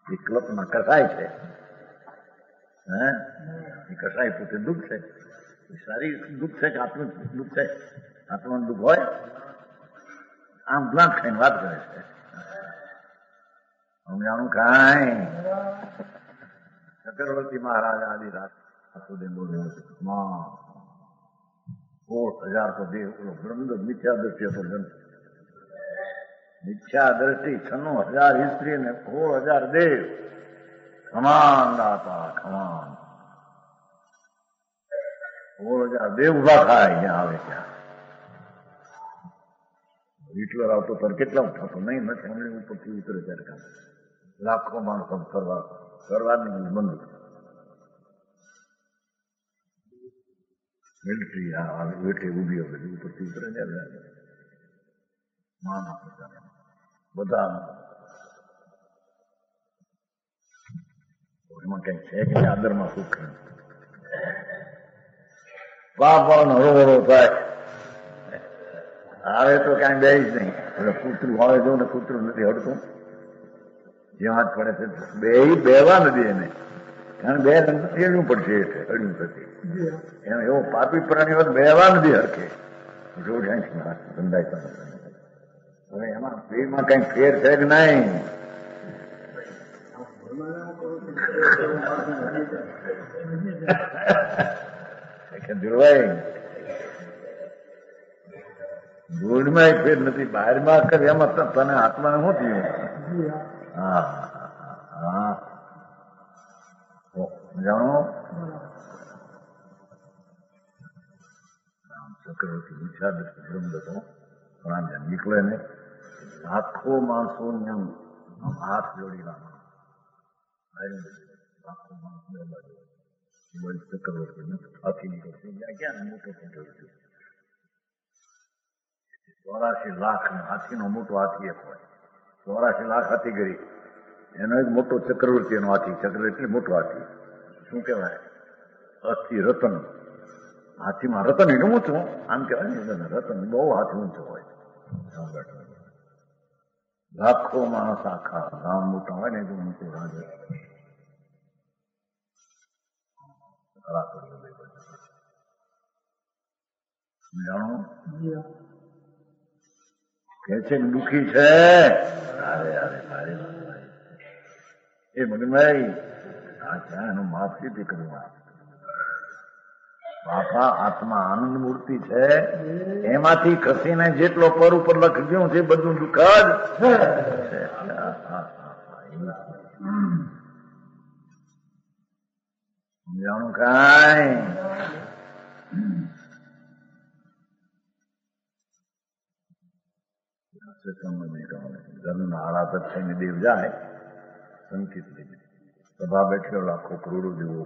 એ કલ્પના કસાય છે એ કસાય પોતે દુઃખ છે. સારી દુઃખ છે કે આત્મિક દુઃખ છે? આત્માનું દુઃખ હોય આમ ગ્લાસ ખાઈને વાત કરે છે. સમજાણું કાંઈ ચક્રવર્તી મહારાજ આદિ રાત સુધી બોલ્યો છે 16,000 તો દેહ મિથ્યા દ્રષ્ટિ હતો. મિથ્યા દ્રષ્ટિ 96,000 સ્ત્રી ને 16,000 દેવ ખમાન દાતા ખમાન 16,000 દેવ ઉભા થાય જ્યાં આવે ત્યાં. હિટલર આવતો ત્યારે કેટલા થતો નહીં નથી ઉપરથી ઉતરે ત્યારે કામ લાખો માણસો કરવાની બંધ મિલિટરી વેઠે ઉભી હતી ઉપરથી ઉતરે ત્યારે બધા એમાં કઈક છે કે આદરમાં સુખ પાપ વાળાનો હરોહરો થાય આવે તો કઈ બે જ નહીં. એટલે કૂતરું આવે જો ને કૂતરું નથી હડતું, જ્યાં જ પડે છે બેવા નથી એને, કારણ બે એડવું પડશે, અડવું થતી એમ એવો પાપી પ્રાણી હોય બેવા નથી હરખે રોજ ધંધાય. હવે એમાં બેમાં કઈ ફેર છે કે નહીં? જોવાય ગુણમાં ફેર નથી, બહારમાં કરે એમાં તને આત્માને શું થયું? હા હા જાણો ચક્રવર્તી વિચાર બ્રહ્મ હતો, પણ આમ નીકળે ને લાખો માણસો આમ હાથ જોડી રાખો, લાખો માણસો ચક્રવર્તી હાથી નીકળશે ક્યાં મોટો ચક્રવર્તી 84 લાખ હાથીનો મોટો હાથી એક હોય, 84 લાખ હાથી ગરી એનો એક મોટો ચક્રવર્તી એનો હાથી, ચક્ર એટલે મોટો હાથી, શું કહેવાય અસ્થિ રતન, હાથીમાં રતન એનું ઊંચું આમ કહેવાય ને, રતન બહુ હાથી ઊંચો હોય, લાખો માણસ આખા ગામ મોટા હોય ને એ ઊંચું રાજ જાણો કે છે દુઃખી છે, અરે અરે ભારે એ મગનભાઈ આ ક્યાં એનું માફ કેવી કરવું? બાપા આત્મા આનંદ મૂર્તિ છે, એમાંથી ખસીને જેટલો પર ઉપર લખ્યું છે બધું દુઃખ જ સમજાણું કાંઈ? ઘરના આળા થઈને દેવ જાય સંકિત લઈને સભા બેઠેલો લાખો કરોડો જેવો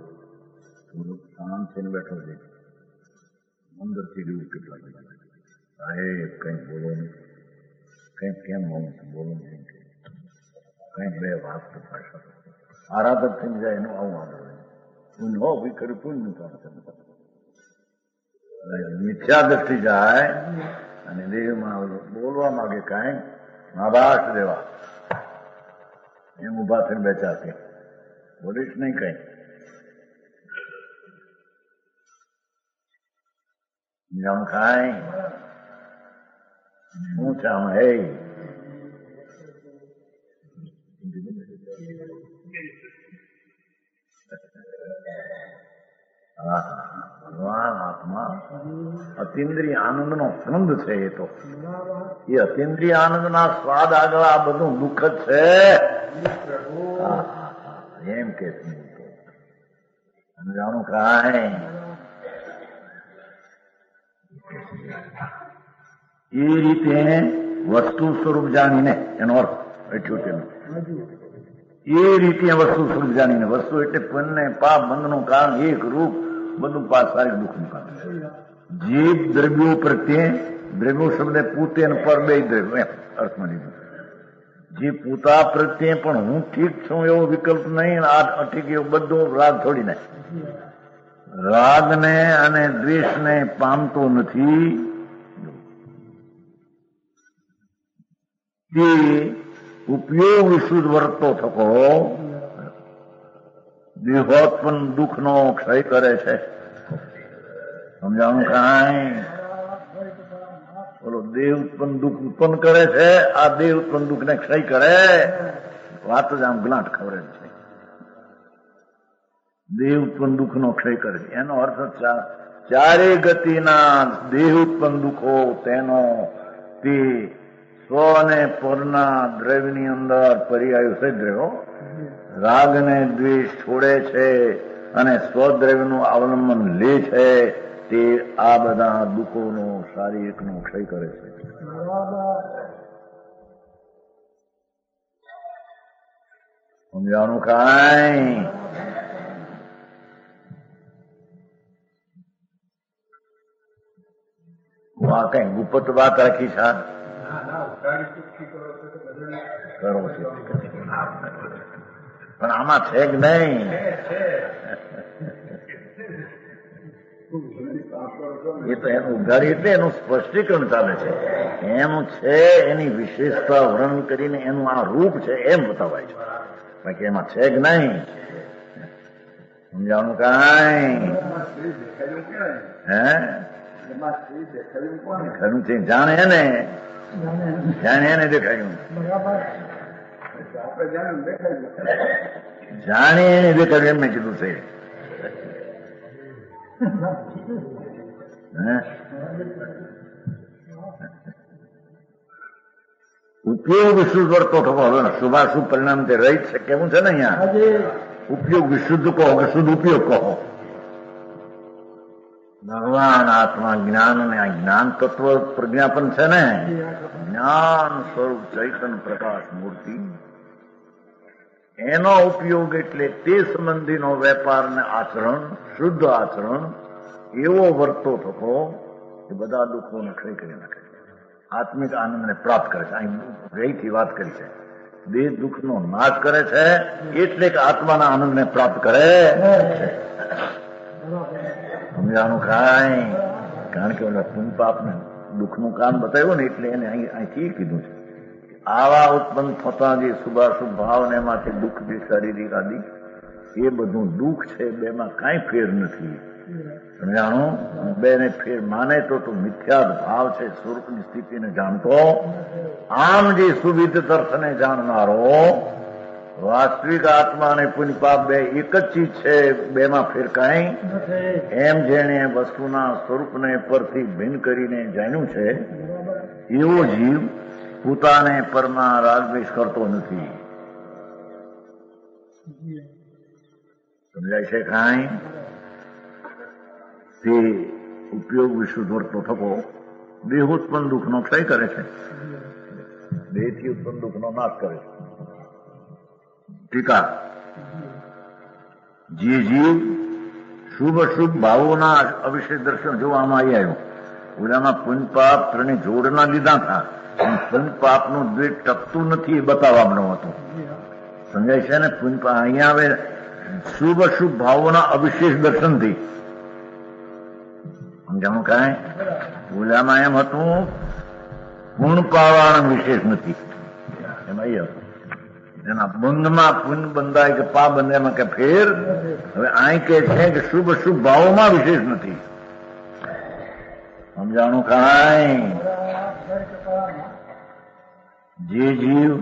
શાંત થઈને બેઠો છે, અંદરથી દેવું કેટલા બધા સાહેબ કંઈક બોલો નહીં, કંઈક કેમ મૌન બોલો નહીં, કંઈક બે વાત તો ભાષા આરાધક થઈને જાય એનું આવું આગળ પુણ્ય હો ભી ખરું પુણ્ય કામ છે, મિથ્યા દ્રષ્ટિ જાય અને દેહમાં બોલવા માંગે કાંઈ આભાસ દેવા એમ ઉભા થઈને બેઠા છે, બોલીશ નહીં કઈ જામ ખાય શું છે આમાં? હે ભગવાન આત્મા અતિન્દ્રિય આનંદ નો સ્કંદ છે, એ તો એ અતિન્દ્રિય આનંદ ના સ્વાદ આગળ આ બધું દુઃખ જ છે એમ કે સમજાણું કાંઈ? એ રીતે વસ્તુ સ્વરૂપ જાણીને એનો અર્થ એટલું તેનું એ રીતે વસ્તુ સ્વરૂપ જાણીને, વસ્તુ એટલે પુણ્ય પાપ બંધનું કારણ એક રૂપ બધું પાસારી દુઃખનું કારણ. જીવ દ્રવ્યો પ્રત્યે, દ્રવ્યો શબ્દ પૂતે અને પર બે દ્રવ્યો એમ અર્થમાં લીધું, જે પોતા પ્રત્યે પણ હું ઠીક છું એવો વિકલ્પ નહીં, આ ઠીક એવો બધો રાગ છોડીને રાગને અને દ્વેષને પામતો નથી, તે ઉપયોગ વિશુદ્ધ વર્તો થકો દેહોત્પન્ન દુઃખનો ક્ષય કરે છે. સમજાણું કાંઈ? બોલો, દેહ ઉત્પન્ન દુઃખ ઉત્પન્ન કરે છે, આ દેહ ઉત્પન્ન દુઃખ ને ક્ષય કરે, વાત જ આમ ગ્લાટ ખબર છે. દેહ ઉત્પન્ન દુઃખ નો ક્ષય કરે છે એનો અર્થ ચારે ગતિના દેહ ઉત્પન્ન દુઃખો તેનો તે સ્વ અને પરના દ્રવ્યની અંદર પર્યાય છે, દ્રવ્યો રાગ ને દ્વેષ છોડે છે અને સ્વદ્રવ્યનું અવલંબન લે છે, તે આ બધા દુઃખોનો શારીરિકનો ક્ષય કરે છે. સમજાણું કાંઈ? આ કઈ ગુપ્ત વાત રાખી છે, કરો છે પણ આમાં છે કે નહીં? એ તો એનું ઉઘાડી એટલે એનું સ્પષ્ટીકરણ ચાલે છે. એનું છે એની વિશેષતા વર્ણન કરીને એનું આ રૂપ છે એમ બતાવાય છે. બાકી એમાં છે કે નહીં સમજાવવાનું કાંઈ હે દેખાયું છે જાણે એને દેખાયું જાણે એને દેખાયું એમ મેં કીધું છે. ઉપયોગ વિશુદ્ધ વર્તો થવો હવે શુભાશુભ પરિણામ તે રહી છે કેવું છે ને અહીંયા ઉપયોગ વિશુદ્ધ કહો કે શુદ્ધ ઉપયોગ કહો. ભગવાન આત્મા જ્ઞાન અને આ જ્ઞાન તત્વ પ્રજ્ઞાપન છે ને જ્ઞાન સ્વરૂપ ચૈતન પ્રકાશ મૂર્તિ એનો ઉપયોગ એટલે તે સંબંધીનો વેપાર ને આચરણ શુદ્ધ આચરણ એવો વર્તો થતો કે બધા દુઃખોને ખરી કરી નાખે આત્મિક આનંદને પ્રાપ્ત કરે છે. અહીં ગઈથી વાત કરી છે દેહ દુઃખનો નાશ કરે છે એટલે કે આત્માના આનંદને પ્રાપ્ત કરે છે. સમજાનું કાંઈ કારણ કે ઓલા પુન પાપને દુઃખનું કામ બતાવ્યું ને એટલે એને અહીંથી કીધું છે આવા ઉત્પન્ન થતા જે શુભાશુભ ભાવ ને એમાંથી દુઃખ જે શારીરિક આદિ એ બધું દુઃખ છે બેમાં કાંઈ ફેર નથી. સમજાણું બેને ફેર માને તો મિથ્યાદ ભાવ છે સ્વરૂપની સ્થિતિને જાણતો આમ જે સુવિધ તર્થને જાણનારો વાસ્તવિક આત્મા અને પુણ્ય પાપ બે એક જ ચીજ છે બેમાં ફેર કાંઈ એમ જેને વસ્તુના સ્વરૂપને પરથી ભિન્ન કરીને જાણ્યું છે એવો જીવ પોતાને પરમાં રાગદ્વેષ કરતો નથી. સમજાય છે કાંઈ તે ઉપયોગ વિશુદ્ધ વર્તો થકો દેહ ઉત્પન્ન દુઃખનો ક્ષય કરે છે દેહથી ઉત્પન્ન દુઃખનો નાશ કરે છે. ટીકા જે જીવ શુભ અશુભ ભાવોના અવિશેષ દર્શન જોવામાં આવી આવ્યું ઓલામાં પુન પાપ ત્રણે જોડના લીધા હતા પુન પાપનું દ્વેષ ટકતું નથી એ બતાવવાનું હતું. સમજાય છે ને પુન પાપ અહીંયા આવે શુભ અશુભ ભાવોના અવિશેષ દર્શનથી સમજાણું કાંઈ ઓલામાં એમ હતું પૂર્ણ પાવાના વિશેષ નથી એમાં એ હતું એના બંધમાં પુન બંધાય કે પા બંધ એમાં કે ફેર હવે અહીં કે છે કે શુભ અશુભ ભાવોમાં વિશેષ નથી. સમજાણું કાંઈ જે જીવ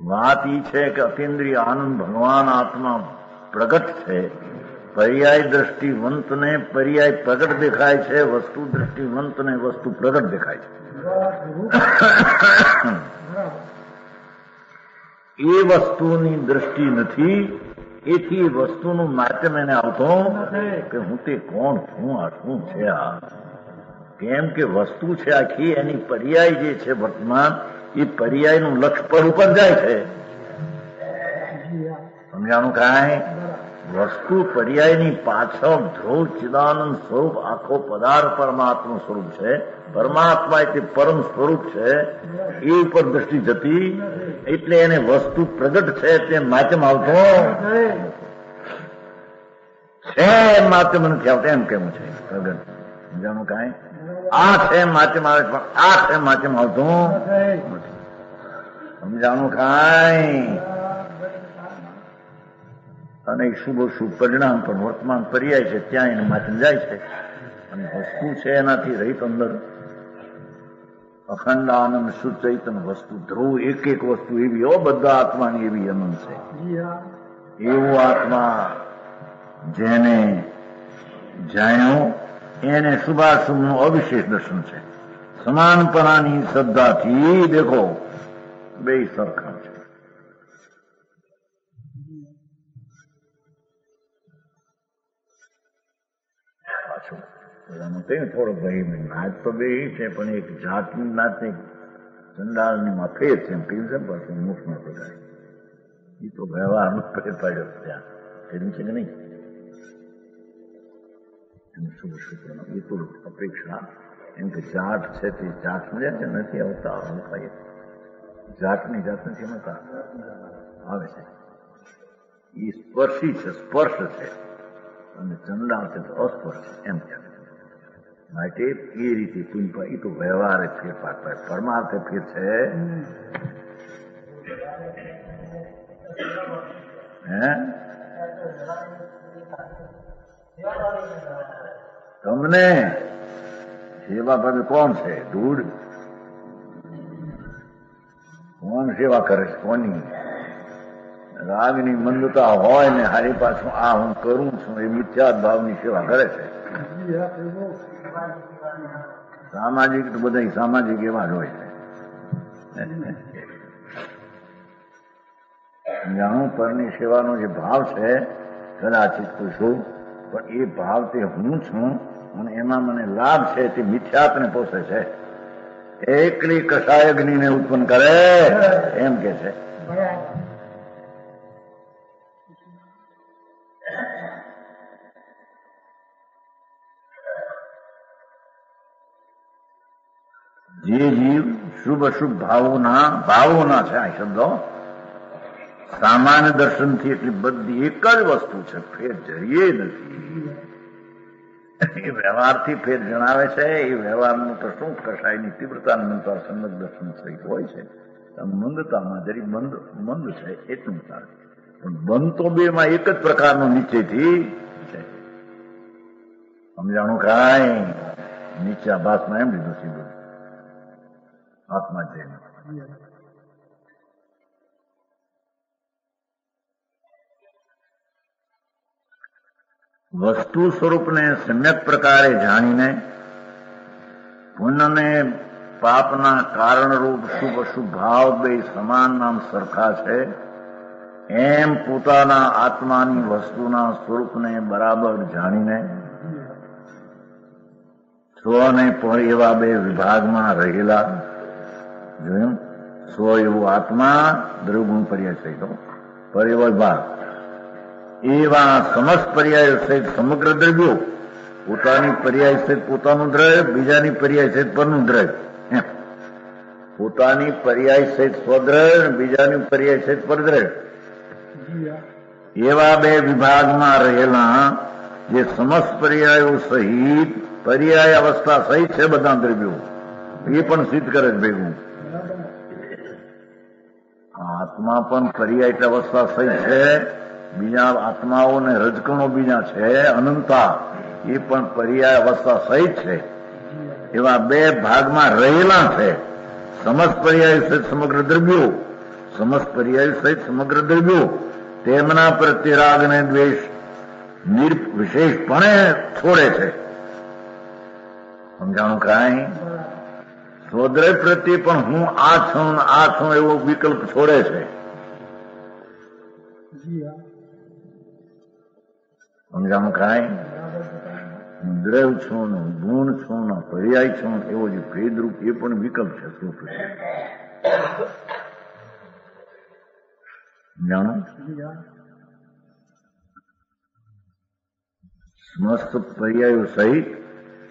વાત ઈ છે કે અતિન્દ્રિય આનંદ ભગવાન આત્મા પ્રગટ છે પર્યાય દ્રષ્ટિવંતને પર્યાય પ્રગટ દેખાય છે વસ્તુ દ્રષ્ટિવંતને વસ્તુ પ્રગટ દેખાય છે. એ વસ્તુની દ્રષ્ટિ નથી એથી વસ્તુનું માધ્યમ એને આવતો કે હું તે કોણ છું આ શું છે આ કેમ કે વસ્તુ છે આખી એની પર્યાય જે છે વર્તમાન એ પર્યાયનું લક્ષ્ય પર ઉપર જાય છે. સમજાણું કાંઈ વસ્તુ પર્યાયની પાછળ ધ્રુવ ચિદાનંદ સ્વરૂપ આખો પદાર્થ પરમાત્માનું સ્વરૂપ છે પરમાત્મા એટલે પરમ સ્વરૂપ છે એ ઉપર દ્રષ્ટિ જતી એટલે એને વસ્તુ પ્રગટ છે તે માધ્યમ આવતો છે માધ્યમ નથી આવતો એમ કેવું છે પ્રગટ. સમજાણું કાંઈ આ છે માધ્યમ આવે પણ આ છે માધ્યમ આવતું નથી. સમજાણું કાંઈ અને શુભ શુભ પરિણામ પણ વર્તમાન પર્યાય છે ત્યાં એને માધ્યમ જાય છે અને વસ્તુ છે એનાથી રહિત અંદર અખંડ આનંદ શુદ્ધ ચૈતન્ય વસ્તુ ધ્રુવ એક એક વસ્તુ એવી બધા આત્માની એવી અનંત છે. એવો આત્મા જેને જાણ્યો એને શુભાશુભનું અવિશેષ દર્શન છે. સમાનપણાની શ્રદ્ધાથી દેખો બે સરખા છે. થોડો ભાઈ નાચ તો બે છે પણ એક જાતની નાચ ચંડાળની માં ફેર છે એમ કહ્યું છે પણ મુખમાં પધારે એ તો વ્યવહારનો ફેર પાડ્યો ત્યાં કર્યું છે કે નહીં શુભ શુક્ર એ થોડું અપેક્ષા એમ કે જાટ છે તે જાટ સમજ્યા છે નથી આવતા હલકાઈ જાટની જાત નથી એમાં આવે છે એ સ્પર્શી છે સ્પર્શ છે અને ચંડાળ છે તો અસ્પર્શ છે એમ કહેવાય. માટે એ રીતે પુંજ એ તો વ્યવહારે ફેરફાર થાય, પરમાર્થે ફેર છે હે. તમને સેવા ભાવે કોણ છે? ધૂળ. કોણ સેવા કરે છે? કોની? રાગની મંદતા હોય ને હારી પાછું આ હું કરું છું એ મિથ્યા ભાવની સેવા કરે છે. સામાજિક તો બધા સામાજિક એવા જ હોય છે. જાણું પરની સેવાનો જે ભાવ છે કદાચિત પૂછું, પણ એ ભાવ તે હું છું અને એમાં મને લાભ છે તે મિથ્યાત્વને પોષે છે. એકલી કષાય અગ્નિને ઉત્પન્ન કરે એમ કે છે. જે જીવ શુભ અશુભ ભાવોના છે આ શબ્દો સામાન્ય દર્શનથી એટલી બધી એક જ વસ્તુ છે, ફેર જરીએ નથી. એ વ્યવહારથી ફેર જણાવે છે. એ વ્યવહારનું તો શું કસાયની તીવ્રતા અનંતર સન્મત દર્શન સહિત હોય છે. મંદતામાં જરી મંદ છે એટલું ચાલે, પણ બંધ તો બે માં એક જ પ્રકારનો નિશ્ચયથી છે. સમજાણું કાંઈ નીચે આભાસમાં એમ લીધું સીધું આત્મા જઈને વસ્તુ સ્વરૂપને સમ્યક પ્રકારે જાણીને પુણ્યને પાપના કારણરૂપ શુભ અશુભ ભાવ બે સમાન નામ સરખા છે એમ પોતાના આત્માની વસ્તુના સ્વરૂપને બરાબર જાણીને સ્વ અને પર એવા બે વિભાગમાં રહેલા જોયું. સ્વ એવું આત્મા દ્રવગુણ પર્યાય સહિત પર એવો વિભાગ એવા સમસ્ત પર્યાય સહિત સમગ્ર દ્રવ્યો પોતાની પર્યાય સહિત પોતાનું દ્રવ્ય, બીજાની પર્યાય સહિત પરનું દ્રવ્ય, પોતાની પર્યાય સહિત સ્વદ્રવ્ય, બીજાની પર્યાય સહિત પરદ્રવ્ય, એવા બે વિભાગમાં રહેલા જે સમસ્ત પર્યાયો સહિત પર્યાય અવસ્થા સહિત છે બધા દ્રવ્યો, એ પણ સિદ્ધ કરે છે ભેગું. આત્મા પણ પર્યાય અવસ્થા સહિત છે, બીજા આત્માઓ ને રજકણો બીજા છે અનંતા, એ પણ પર્યાય અવસ્થા સહિત છે. એવા બે ભાગમાં રહેલા છે. સમસ્ત પર્યાય સહિત સમગ્ર દ્રવ્યો, સમસ્ત પર્યાય સહિત સમગ્ર દ્રવ્યો તેમના પ્રત્યે રાગ અને દ્વેષ નિર્વિશેષપણે છોડે છે. સમજાણું કાંઈ? સ્વદ્રવ્ય પ્રત્યે પણ હું આ છું એવો વિકલ્પ છોડે છે. સમજાણું કાંઈ? દ્રવ્ય છું ને ગુણ છું ને પર્યાય છું એવો જે ભેદરૂપ એ પણ વિકલ્પ છે. સમજાણું? સમસ્ત પર્યાયો સહિત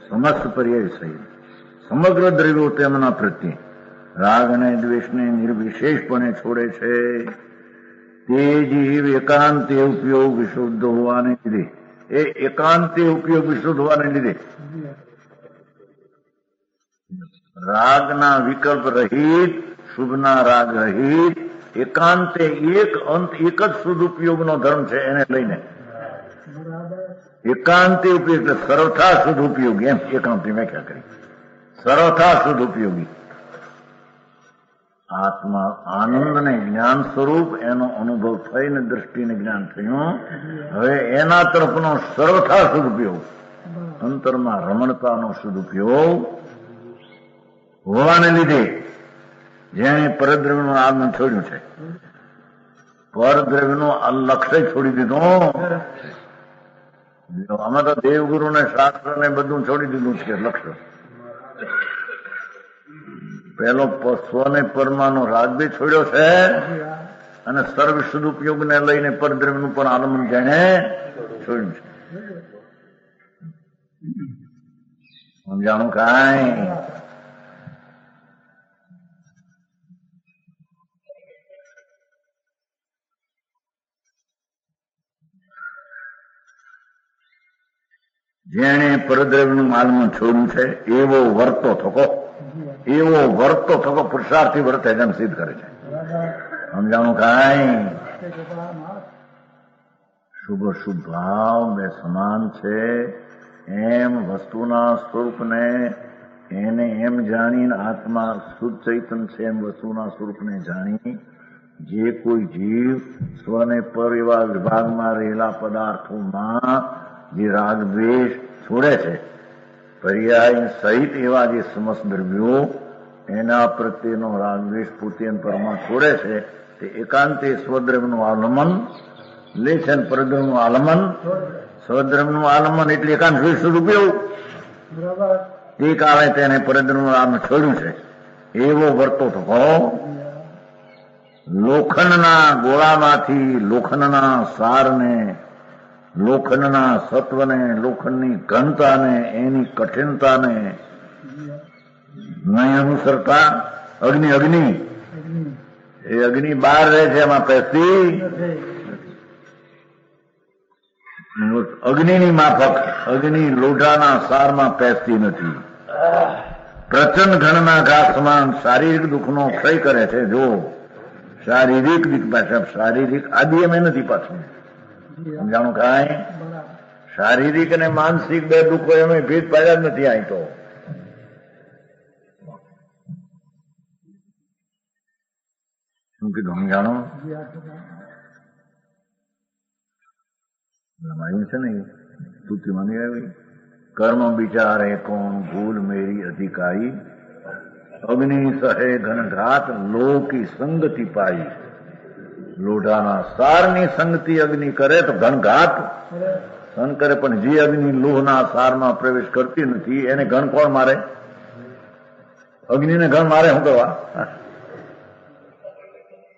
સમસ્ત પર્યાય સહિત સમગ્ર દ્રવ્યો તેમના પ્રત્યે રાગ અને દ્વેષને નિર્વિશેષપણે છોડે છે. તે જીવ એકાંતે ઉપયોગ વિશુદ્ધ હોવાને લીધે, એ એકાંતે ઉપયોગ વિશુદ્ધ હોવાને લીધે રાગના વિકલ્પ રહિત, શુભના રાગ રહિત, એકાંતે એક અંત એક જ શુદ્ધ ઉપયોગનો ધર્મ છે. એને લઈને એકાંતે ઉપયોગ એટલે સર્વથા શુદ્ધ ઉપયોગી, એમ એકાંતની વ્યાખ્યા કરી. સર્વથા શુદ્ધ ઉપયોગી આત્મા આનંદ ને જ્ઞાન સ્વરૂપ એનો અનુભવ થઈને દ્રષ્ટિને જ્ઞાન થયું. હવે એના તરફનો સર્વથા શુદ્ધ ઉપયોગ, અંતરમાં રમણતાનો શુદ્ધ ઉપયોગ હોવાને લીધે જેને પરદ્રવ્યનું આગમન છોડ્યું છે, પરદ્રવ્યનું લક્ષ્ય છોડી દીધું. આમાં તો દેવગુરુ ને શાસ્ત્ર ને બધું છોડી દીધું છે. લક્ષ્ય પેલો સ્વને પરમાનો રાગ બી છોડ્યો છે અને સર્વ શુદ્ધ ઉપયોગને લઈને પરદ્રવ્યનું પણ આલમન જેને છોડ્યું છે. સમજાણું કાંઈ? જેણે પરદ્રવ્યનું માલમાં છોડ્યું છે એવો વર્તો થકો પુરુષાર્થી વર્તે જેમ સિદ્ધ કરે છે. સમજાણું કાંઈ? શુભ શુભ ભાવ બે સમાન છે એમ વસ્તુના સ્વરૂપને એને એમ જાણીને આત્મા શુદ્ધ ચૈતન છે એમ વસ્તુના સ્વરૂપને જાણી જે કોઈ જીવ સ્વને પર એવા વિભાગમાં રહેલા પદાર્થોમાં જે રાગ દ્વેષ છોડે છે, પર્યાય સહિત એવા જે સમસ્ત દ્રવ્યો એના પ્રત્યેનો રાગ દ્વેષ પોતે પરમાં છોડે છે તે એકાંતે સ્વદ્રવ્યનું આલમન લે છે. પરદ્રવ્યનું આલમન, સ્વદ્રવ્યનું આલમન એટલે એકાંત દ્વેષ ઉપયોગ તે કાળે તેને પરદ્રવ્યનું આલમન છોડ્યું છે એવો વર્તો થકો લોખંડના ગોળામાંથી લોખંડના સારને, લોખંડના સત્વને, લોખંડની ઘનતાને, એની કઠિનતાને નહીં અનુસરતા અગ્નિ એ અગ્નિ બહાર રહે છે, એમાં પેસતી અગ્નિની માફક અગ્નિ લોઢાના સારમાં પેસતી નથી. પ્રચંડ ઘણના ઘા સમાન શારીરિક દુઃખનો ક્ષય કરે છે. જો શારીરિક દુઃખ પાછળ શારીરિક આદિ એમ નથી પાછું. સમજાણું કાંઈ? શારીરિક અને માનસિક બે દુઃખો એમાં ભેદ પાડ્યા જ નથી. અહીં તો શું કીધું? સમજાણો? આવ્યું છે ને સ્તુતિ માની આવી. કર્મ વિચારે કોણ ભૂલ મેરી અધિકારી, અગ્નિ સહે ઘનઘાત લોકી સંગતિ પાઈ. લોઢાના સારની સંગતિ અગ્નિ કરે તો ઘનઘાત સહન કરે, પણ જે અગ્નિ લોહના સારમાં પ્રવેશ કરતી નથી એને ઘન કોણ મારે? અગ્નિને ઘન મારે શું કરવા?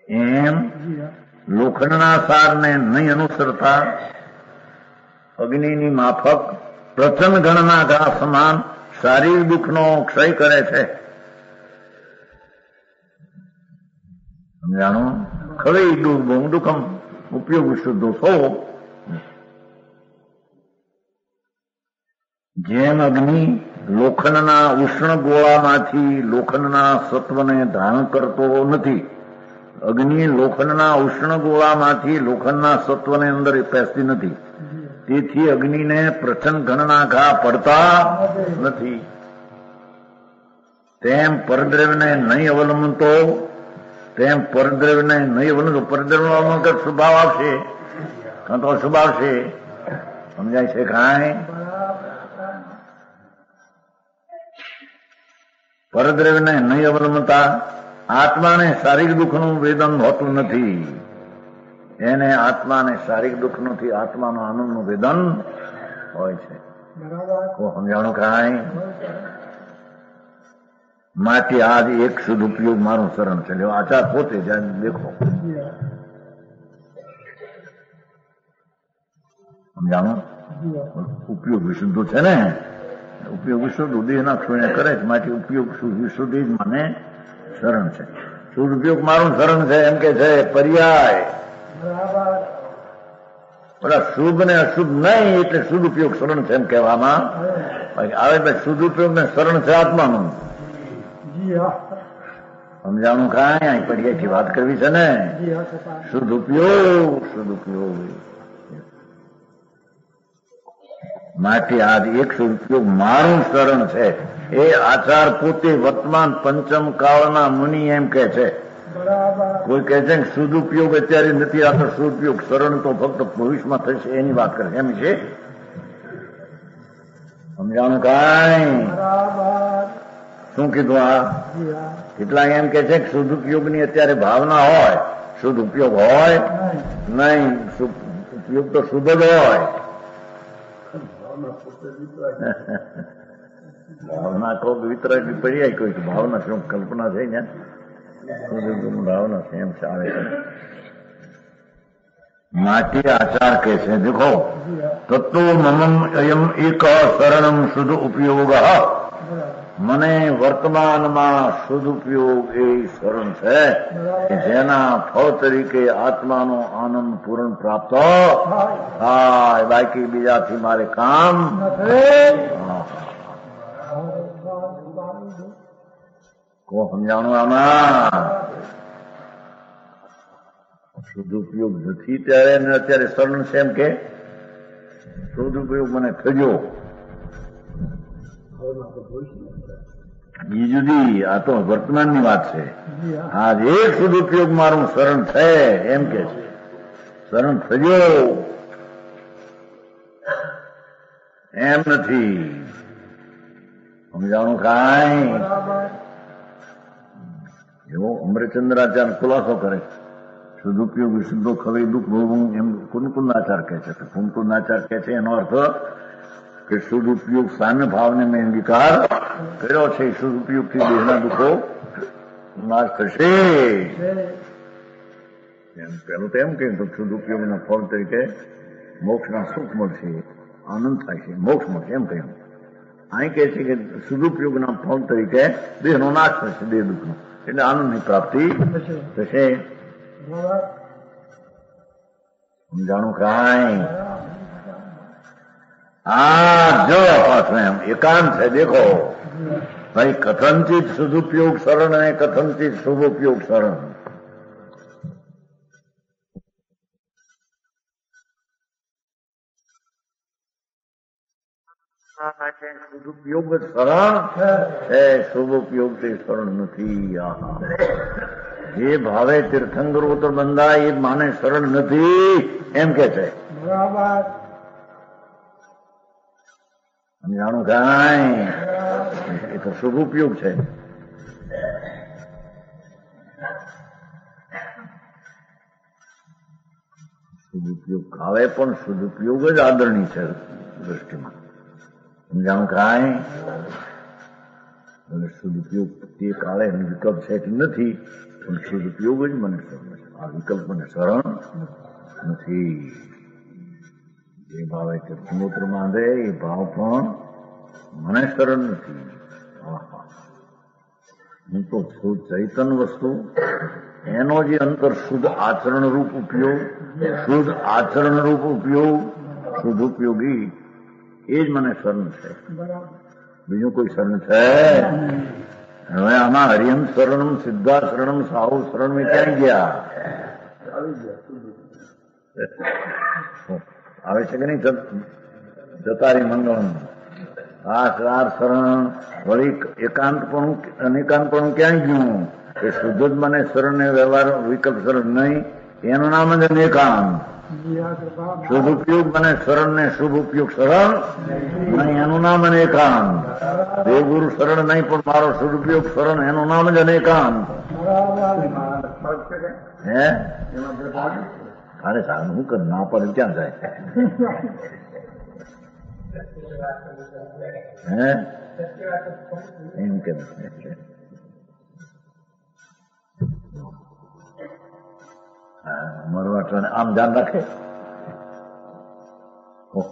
એમ લોખંડના સારને નહીં અનુસરતા અગ્નિની માફક પ્રચંડ ગણના ઘા સમાન શારીરિક દુઃખનો ક્ષય કરે છે. સમજાણું? ખવે દુઃખમ ઉપયોગ શુદ્ધો થો. જેમ અગ્નિ લોખંડના ઉષ્ણ ગોળામાંથી લોખંડના સત્વને ધારણ કરતો નથી, અગ્નિ લોખંડના ઉષ્ણ ગોળામાંથી લોખંડના સત્વને અંદર પેસતી નથી, તેથી અગ્નિને પ્રચંડ ઘણના ઘા પડતા નથી. તેમ પરદ્રવ્યને નહીં અવલંબતો, તેમ પરદ્રવ્યને નહીં અવલંબતો. પરદ્રવ્યનો અવલંબન સ્વભાવ આવશે, કાં તો અશુભ આવશે. સમજાય છે કાંઈ? પરદ્રવ્યને નહીં અવલંબતા આત્માને શારીરિક દુઃખનું વેદન હોતું નથી. એને આત્માને શારીરિક દુઃખ નથી, આત્માનો આનંદનું વેદન હોય છે. સમજાણું કાંઈ? માટે આજ એક શુદ્ધ ઉપયોગ મારું શરણ છે. આચાર પોતે જ દેખો. સમજાણું? ઉપયોગ વિશુદ્ધ છે ને, ઉપયોગ વિશુદ્ધ દેહના ક્ષોણે કરે છે, માટે ઉપયોગ વિશુદ્ધ જ મને શરણ છે. શુદ્ધ ઉપયોગ મારું શરણ છે એમ કે છે પર્યાય. બધા શુભ ને અશુભ નહીં એટલે શુદ્ધ ઉપયોગ શરણ છે એમ કહેવામાં આવે. શુદ્ધ ઉપયોગ ને શરણ છે આત્માનું. સમજાણું કાંઈ? અહીં પર્યાયથી વાત કરવી છે ને. શુદ્ધ ઉપયોગ, શુદ્ધ ઉપયોગ માટે આજ એક શુદ્ધ ઉપયોગ મારું શરણ છે. એ આચાર પોતે વર્તમાન પંચમ કાળના મુનિ એમ કે છે. કોઈ કહે છે કે શુદ્ધ ઉપયોગ અત્યારે નથી, આ તો શુદ્ધ ઉપયોગ શરણ તો ફક્ત ભવિષ્યમાં થશે એની વાત કરે એમ છે. સમજાણું કાંઈ? શું કીધું? આ કેટલાક એમ કે છે કે શુદ્ધ ઉપયોગની અત્યારે ભાવના હોય, શુદ્ધ ઉપયોગ હોય નહીં. ઉપયોગ તો શુદ્ધ જ હોય. ભાવના કોક વિતરાગ પડી જાય, કોઈ ભાવના શું કલ્પના થઈ ને ભાવના છે એમ ચાલે છે. માટે આચાર કે છે દેખો તત્વો મમ અયમ એક શરણમ શુદ્ધ ઉપયોગ મને વર્તમાનમાં સદુપયોગ એ શરણ છે કે જેના ફળ તરીકે આત્માનો આનંદ પૂર્ણ પ્રાપ્ત થાય, બાકી બીજાથી મારે કામ કો સમજાણું આમાં સદુપયોગ નથી ત્યારે ને અત્યારે શરણ છે એમ કે સદુપયોગ મને થયો એ જુદી, આ તો વર્તમાનની વાત છે. આજ એક સદુપયોગ મારું શરણ છે એમ કે છે, શરણ થયો એમ નથી. સમજાણું કાંઈ એવો અમરેચંદ્રાચાર્ય ખુલાસો કરે, સદુપયોગ શુદ્ધો ખવે દુઃખ ભોગવું એમ કુંદકુંદાચાર કહે છે. કુંદકુંદાચાર કહે છે એનો અર્થ કે સદુપયોગ સામ્ય ભાવને મેં અંગીકાર કર્યો છે, સદુપયોગથી દેહના દુઃખો નાશ થશે. પેલું તો એમ કે સદુપયોગના ફળ તરીકે મોક્ષના સુખ મળશે, આનંદ થાય છે, મોક્ષ મળશે એમ કહ્યું. અહીં કહે છે કે સદુપયોગના ફળ તરીકે દેહનો નાશ થશે, દેહ દુઃખનો, એટલે આનંદની પ્રાપ્તિ થશે. સમજાણું કાંઈ જો પાછું એમ એકાંત છે. દેખો ભાઈ, કથનચિત સદુપયોગ શરણ અને કથનચિત શુભોપયોગ શરણ. સદુપયોગ શરણ છે, શુભોપયોગ તે શરણ નથી. જે ભાવે તીર્થંકરો તો બંધાય એ માને શરણ નથી એમ કે છે. સમજાણું કાંઈ એ તો શુભોપયોગ છે. સદુપયોગ કાળે પણ સદુપયોગ જ આદરણીય છે દ્રષ્ટિમાં. સમજાણું કાંઈ અને સદુપયોગ તે કાળે વિકલ્પ છે કે નથી, પણ સદુપયોગ જ મને શરણ છે. આ વિકલ્પ મને શરણ નથી. જે ભાવે તીર્થમૂત્ર માંડે એ ભાવ પણ મને શરણ નથી. હું તો શુદ્ધ ચૈતન્ય વસ્તુ, એનો જે અંતર શુદ્ધ આચરણ રૂપ ઉપયોગ, શુદ્ધ આચરણ રૂપ ઉપયોગ, શુદ્ધ ઉપયોગી એ જ મને શરણ છે. બીજું કોઈ શરણ છે? હવે આમાં હરિયમ શરણમ, સિદ્ધા શરણમ, સાહુ શરણ મેં ક્યાં ગયા? આવે છે કે નહીં? જતારી મંગળમ આ ચાર શરણ વળી એકાંતપણું અનેકાંતપણું ક્યાં ગયું? એ શુદ્ધ જ મને શરણ ને વ્યવહાર વિકલ્પ શરણ નહીં, એનું નામ જ અનેકાંત. શુભ ઉપયોગ મને શરણ ને શુભ ઉપયોગ શરણ નહીં, એનું નામ અનેકાંત. દેવગુરુ શરણ નહીં પણ મારો શુભ ઉપયોગ શરણ, એનું નામ જ અનેકાંત. હે અરે સારું હું કર ના પડે ક્યાં જાય? હે એમ કે મરવા આમ ધ્યાન રાખે,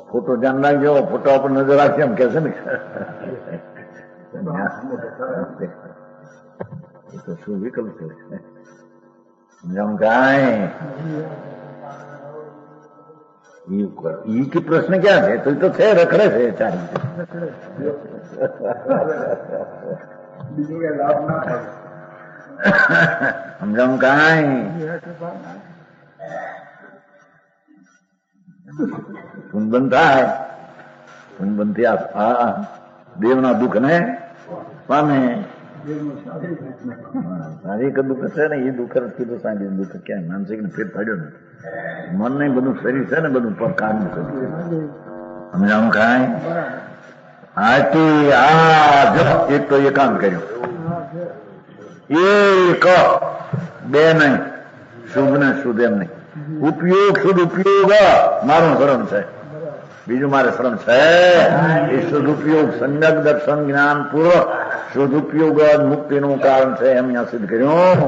ફોટો ધ્યાન રાખજો, ફોટો પર નજર રાખશે એમ કે છે ને. એ તો શું વિકલ્પ છે? જેમ કાંઈ ઈ કે પ્રશ્ન ક્યાં છે? તો છે રખડે છે ચારી. બીજું કઈ લાભ ના થાય. સમજામ કાંઈ પુનબંધ થાય, પુનબંધથી આ દેવના દુઃખ ને પામે. શારીરિક દુઃખ છે ને એ દુઃખ નથી, તો સાંજે દુઃખ ક્યાં માનસિક ને ફેર પડ્યો નથી. મન નહીં, બધું શરીર છે ને બધું પર કામ કર્યું. સમજાણું કાંઈ એક તો એકાંત કર્યું, એક બે નહીં, શુભ ને શુદ્ધ એમ નહીં. ઉપયોગ શુદ્ધ ઉપયોગ મારું શરણ છે, બીજું મારે શરણ છે. એ શુદ્ધ ઉપયોગ સમ્યક દર્શન જ્ઞાન પૂર્વક શુદ્ધ ઉપયોગ મુક્તિનું કારણ છે એમ અહીંયા સિદ્ધ કર્યું.